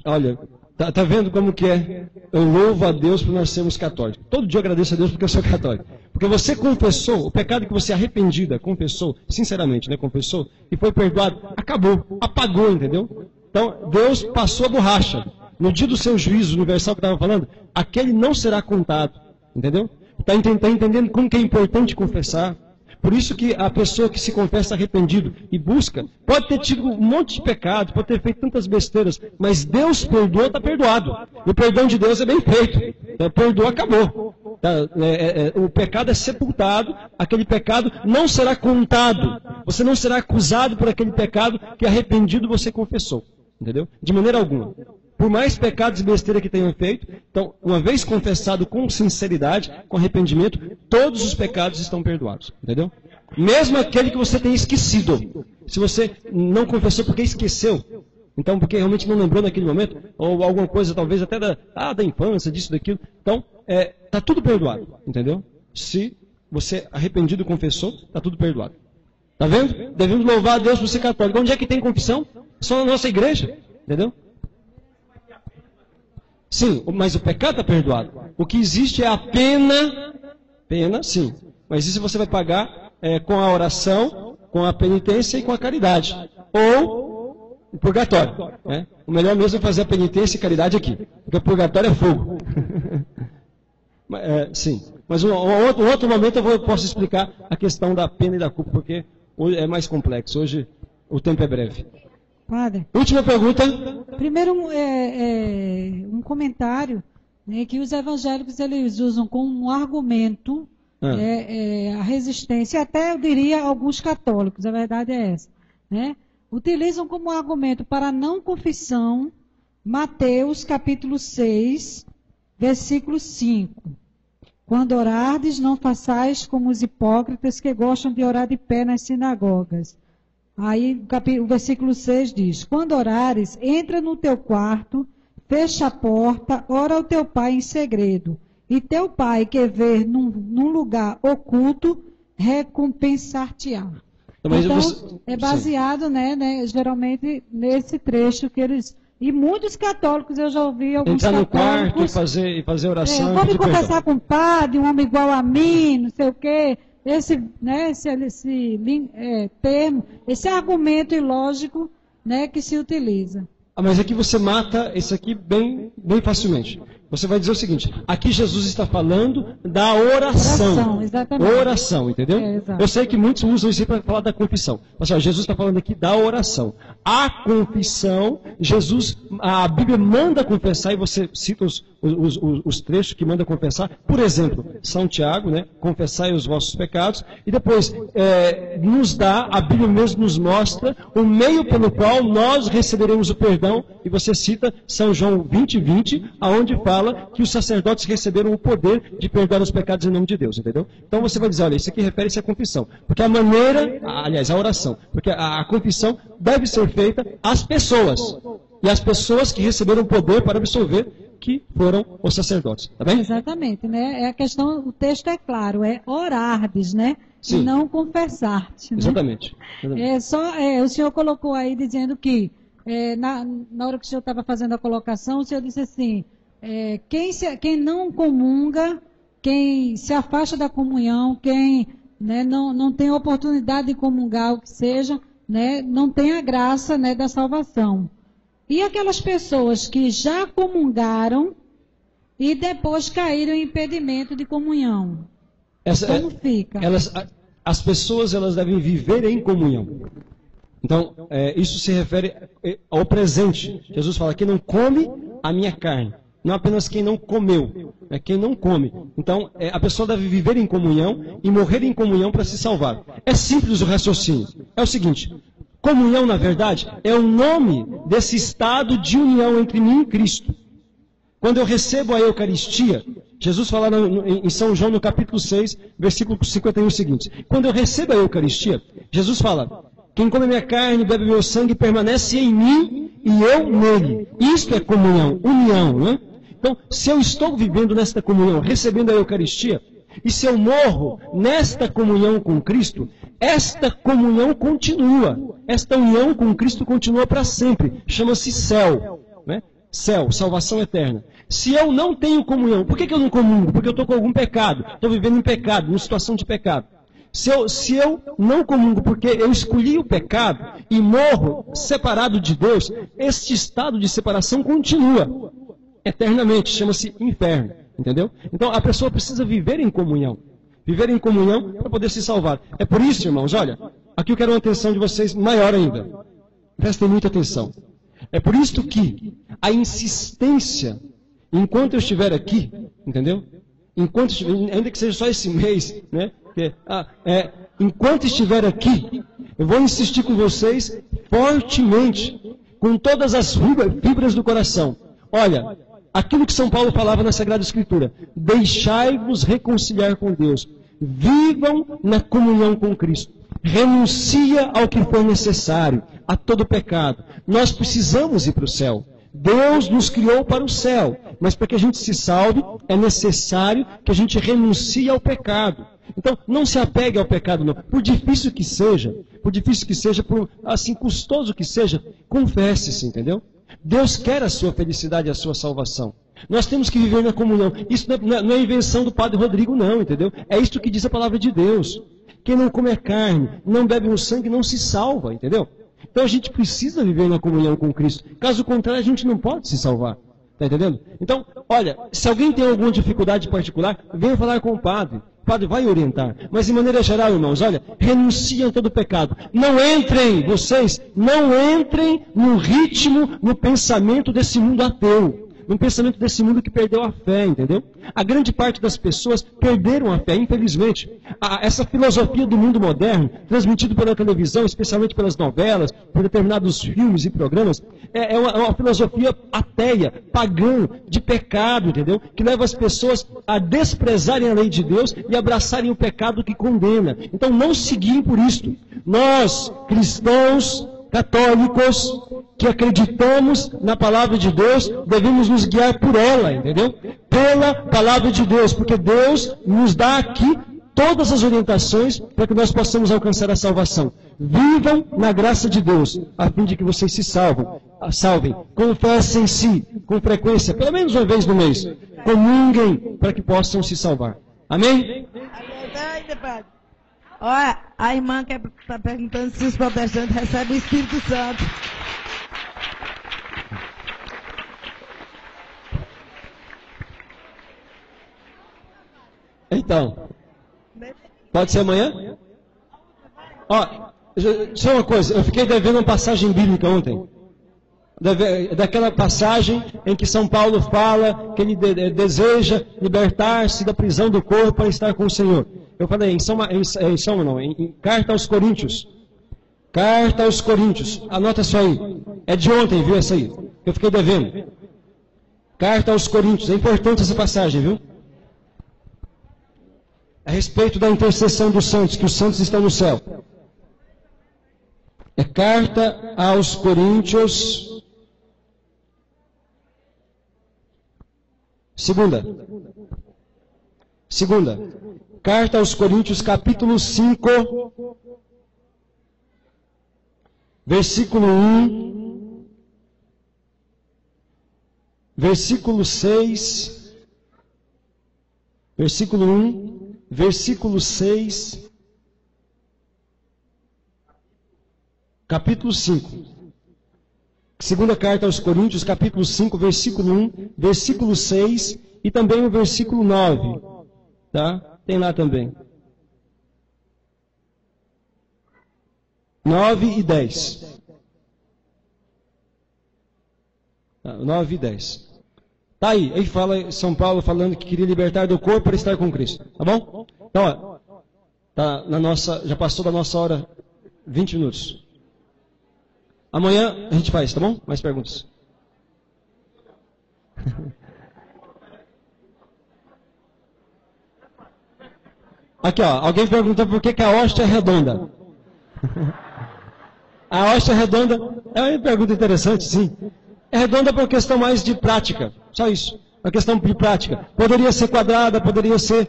Olha... Tá vendo como que é? Eu louvo a Deus por nós sermos católicos. Todo dia eu agradeço a Deus porque eu sou católico. Porque você confessou, o pecado que você arrependida, confessou, sinceramente, né, confessou, e foi perdoado, acabou, apagou, entendeu? Então, Deus passou a borracha. No dia do seu juízo universal que eu estava falando, aquele não será contado, entendeu? Está entendendo como que é importante confessar? Por isso que a pessoa que se confessa arrependido e busca, pode ter tido um monte de pecado, pode ter feito tantas besteiras, mas Deus perdoa, está perdoado. E o perdão de Deus é bem feito. Perdoa, acabou. O pecado é sepultado, aquele pecado não será contado. Você não será acusado por aquele pecado que arrependido você confessou. Entendeu? De maneira alguma. Por mais pecados e besteira que tenham feito, então, uma vez confessado com sinceridade, com arrependimento, todos os pecados estão perdoados. Entendeu? Mesmo aquele que você tenha esquecido. Se você não confessou porque esqueceu, então porque realmente não lembrou naquele momento, ou alguma coisa talvez até da infância, disso, daquilo, então, está tudo perdoado. Entendeu? Se você arrependido confessou, está tudo perdoado. Está vendo? Devemos louvar a Deus por ser católico. Onde é que tem confissão? Só na nossa igreja. Entendeu? Sim, mas o pecado está perdoado. O que existe é a pena, sim. Mas isso você vai pagar com a oração, com a penitência e com a caridade. Ou o purgatório. Né? O melhor mesmo é fazer a penitência e caridade aqui. Porque o purgatório é fogo. Sim. Mas um outro momento eu posso explicar a questão da pena e da culpa, porque hoje é mais complexo. Hoje o tempo é breve. Padre, Última pergunta. primeiro um comentário, né, que os evangélicos eles usam como um argumento a resistência, até eu diria alguns católicos, a verdade é essa, né? Utilizam como argumento para não confissão Mateus capítulo 6, versículo 5. Quando orardes, não façais como os hipócritas que gostam de orar de pé nas sinagogas. Aí o versículo 6 diz, quando orares, entra no teu quarto, fecha a porta, ora ao teu pai em segredo. E teu pai que vê num lugar oculto, recompensar-te-á. Então, é baseado, né, geralmente, nesse trecho que eles... E muitos católicos, eu já ouvi alguns entrar no católicos... quarto e fazer oração. Vou me confessar com o padre, um homem igual a mim, não sei o quê. Esse termo, esse argumento ilógico, né, que se utiliza. Mas aqui você mata esse aqui bem facilmente. Você vai dizer o seguinte, aqui Jesus está falando da oração. Exatamente. Oração, entendeu? Eu sei que muitos usam isso para falar da confissão. Mas Jesus está falando aqui da oração. A confissão, a Bíblia manda confessar, e você cita os trechos que manda confessar. Por exemplo, São Tiago, né? Confessai os vossos pecados. E depois, a Bíblia mesmo nos mostra o meio pelo qual nós receberemos o perdão. E você cita São João 20:20, aonde fala que os sacerdotes receberam o poder de perdoar os pecados em nome de Deus, entendeu? Então você vai dizer, olha, isso aqui refere-se à confissão. Porque a oração, porque a confissão deve ser feita às pessoas. E as pessoas que receberam o poder para absolver, que foram os sacerdotes, tá bem? Exatamente, né? É a questão, o texto é claro, é orardes, né? Sim. E não confessar-te. Né? Exatamente. O senhor colocou aí dizendo que, na hora que o senhor estava fazendo a colocação, o senhor disse assim, quem não comunga, quem se afasta da comunhão, quem, né, não tem oportunidade de comungar, o que seja, né, não tem a graça, né, da salvação. E aquelas pessoas que já comungaram e depois caíram em impedimento de comunhão? Como fica? As pessoas elas devem viver em comunhão. Então, isso se refere ao presente. Jesus fala, quem não come a minha carne. Não apenas quem não comeu, é quem não come. Então, a pessoa deve viver em comunhão e morrer em comunhão para se salvar. É simples o raciocínio. É o seguinte, comunhão, na verdade, é o nome desse estado de união entre mim e Cristo. Quando eu recebo a Eucaristia, Jesus fala em São João, no capítulo 6, versículo 51, o seguinte. Quando eu recebo a Eucaristia, Jesus fala, quem come minha carne e bebe meu sangue permanece em mim e eu nele. Isto é comunhão, união, né? Então, se eu estou vivendo nesta comunhão, recebendo a Eucaristia, e se eu morro nesta comunhão com Cristo, esta comunhão continua. Esta união com Cristo continua para sempre. Chama-se céu. Né? Céu, salvação eterna. Se eu não tenho comunhão, por que eu não comungo? Porque eu estou com algum pecado. Estou vivendo em pecado, numa situação de pecado. Se eu não comungo porque eu escolhi o pecado e morro separado de Deus, este estado de separação continua eternamente, chama-se inferno, entendeu? Então a pessoa precisa viver em comunhão para poder se salvar. É por isso, irmãos, olha, aqui eu quero uma atenção de vocês maior ainda. Prestem muita atenção. É por isso que a insistência, enquanto eu estiver aqui, entendeu? Ainda que seja só esse mês, né? Enquanto estiver aqui, eu vou insistir com vocês fortemente, com todas as fibras do coração. Olha, aquilo que São Paulo falava na Sagrada Escritura, deixai-vos reconciliar com Deus, vivam na comunhão com Cristo, renuncia ao que for necessário, a todo pecado. Nós precisamos ir para o céu. Deus nos criou para o céu, mas para que a gente se salve, é necessário que a gente renuncie ao pecado. Então, não se apegue ao pecado, não. Por difícil que seja, por assim custoso que seja, confesse-se, entendeu? Deus quer a sua felicidade e a sua salvação. Nós temos que viver na comunhão. Isso não é invenção do Padre Rodrigo, não, entendeu? É isto que diz a palavra de Deus. Quem não come a carne, não bebe o sangue, não se salva, entendeu? Então a gente precisa viver na comunhão com Cristo. Caso contrário, a gente não pode se salvar. Está entendendo? Então, olha, se alguém tem alguma dificuldade particular, venha falar com o padre. O padre vai orientar. Mas, de maneira geral, irmãos, olha, renunciem a todo pecado. Não entrem, vocês, não entrem no ritmo, no pensamento desse mundo ateu. No pensamento desse mundo que perdeu a fé, entendeu? A grande parte das pessoas perderam a fé, infelizmente. Essa filosofia do mundo moderno, transmitido pela televisão, especialmente pelas novelas, por determinados filmes e programas, é uma filosofia ateia, pagã, de pecado, entendeu? Que leva as pessoas a desprezarem a lei de Deus e abraçarem o pecado que condena. Então não se guiem por isto. Nós, cristãos, católicos, que acreditamos na palavra de Deus, devemos nos guiar por ela, entendeu? Pela palavra de Deus, porque Deus nos dá aqui todas as orientações para que nós possamos alcançar a salvação. Vivam na graça de Deus, a fim de que vocês se salvem. Confessem-se com frequência, pelo menos uma vez no mês. Comunguem para que possam se salvar. Amém? Olha, a irmã está perguntando se os protestantes recebem o Espírito Santo. Então, pode ser amanhã? Ó, só uma coisa, eu fiquei devendo uma passagem bíblica ontem. Daquela passagem em que São Paulo fala que ele deseja libertar-se da prisão do corpo para estar com o Senhor. Eu falei em Carta aos Coríntios. Carta aos Coríntios. Anota isso aí. É de ontem, viu essa aí? Eu fiquei devendo. Carta aos Coríntios. É importante essa passagem, viu? A respeito da intercessão dos santos, que os santos estão no céu. É Carta aos Coríntios. Segunda. Carta aos Coríntios, capítulo 5, versículo 1, versículo 6, versículo 1, versículo 6, capítulo 5. Segunda carta aos Coríntios, capítulo 5, versículo 1, versículo 6 e também o versículo 9. Tá? Tem lá também. 9 e 10. 9 e 10. Tá aí. Aí fala São Paulo falando que queria libertar do corpo para estar com Cristo. Tá bom? Então, ó, tá já passou da nossa hora 20 minutos. Amanhã a gente faz, tá bom? Mais perguntas. Aqui, ó, alguém perguntou por que a hóstia é redonda. A hóstia redonda é uma pergunta interessante, sim. É redonda por questão mais de prática, só isso. Uma questão de prática. Poderia ser quadrada, poderia ser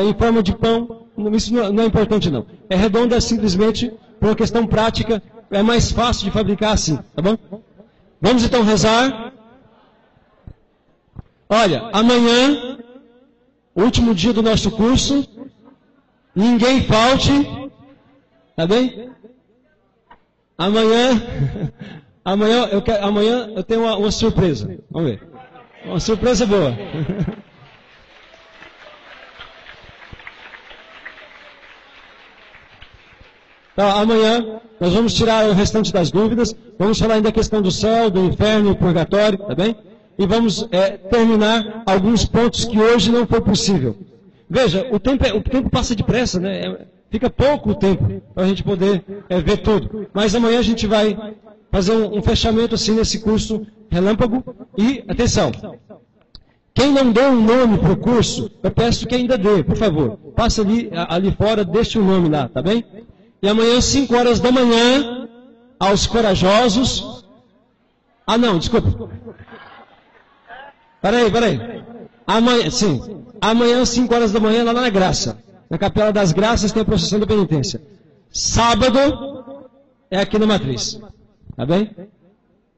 em forma de pão, isso não é importante não. É redonda simplesmente por uma questão prática, é mais fácil de fabricar assim, tá bom? Vamos então rezar. Olha, amanhã, último dia do nosso curso, ninguém falte, tá bem? Amanhã eu tenho uma surpresa. Vamos ver. Uma surpresa boa. Então, amanhã nós vamos tirar o restante das dúvidas. Vamos falar ainda da questão do céu, do inferno, do purgatório, tá bem? E vamos terminar alguns pontos que hoje não foi possível. Veja, o tempo passa depressa, né? Fica pouco tempo para a gente poder ver tudo. Mas amanhã a gente vai fazer um fechamento assim nesse curso relâmpago. E, atenção, quem não deu um nome para o curso, eu peço que ainda dê, por favor. Passa ali fora, deixe o nome lá, tá bem? E amanhã, às 5 horas da manhã, aos corajosos... Ah, não, desculpa. Peraí. Amanhã, às 5 horas da manhã, lá na Graça. Na Capela das Graças tem a procissão da penitência. Sábado é aqui na Matriz. Tá bem?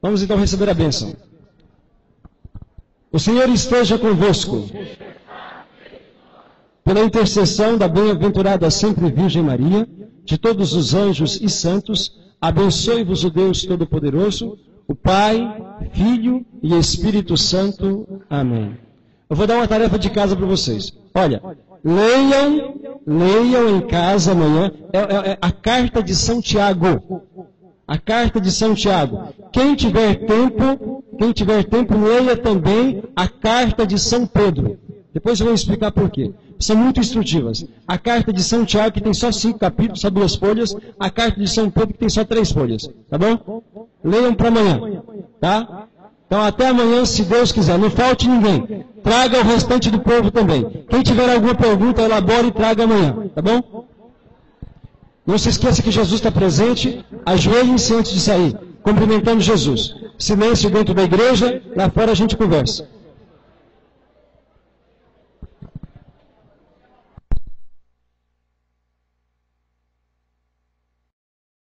Vamos então receber a bênção. O Senhor esteja convosco. Pela intercessão da bem-aventurada sempre Virgem Maria, de todos os anjos e santos, abençoe-vos o Deus Todo-Poderoso, o Pai, Filho e Espírito Santo. Amém. Eu vou dar uma tarefa de casa para vocês. Olha, leiam em casa amanhã a carta de São Tiago. A carta de São Tiago. Quem tiver tempo, leia também a carta de São Pedro. Depois eu vou explicar por quê. São muito instrutivas. A carta de São Tiago, que tem só 5 capítulos, só 2 folhas. A carta de São Pedro, que tem só 3 folhas. Tá bom? Leiam para amanhã. Tá? Então até amanhã, se Deus quiser. Não falte ninguém. Traga o restante do povo também. Quem tiver alguma pergunta, elabore e traga amanhã. Tá bom? Não se esqueça que Jesus está presente. Ajoelhem-se antes de sair, cumprimentando Jesus. Silêncio dentro da igreja, lá fora a gente conversa.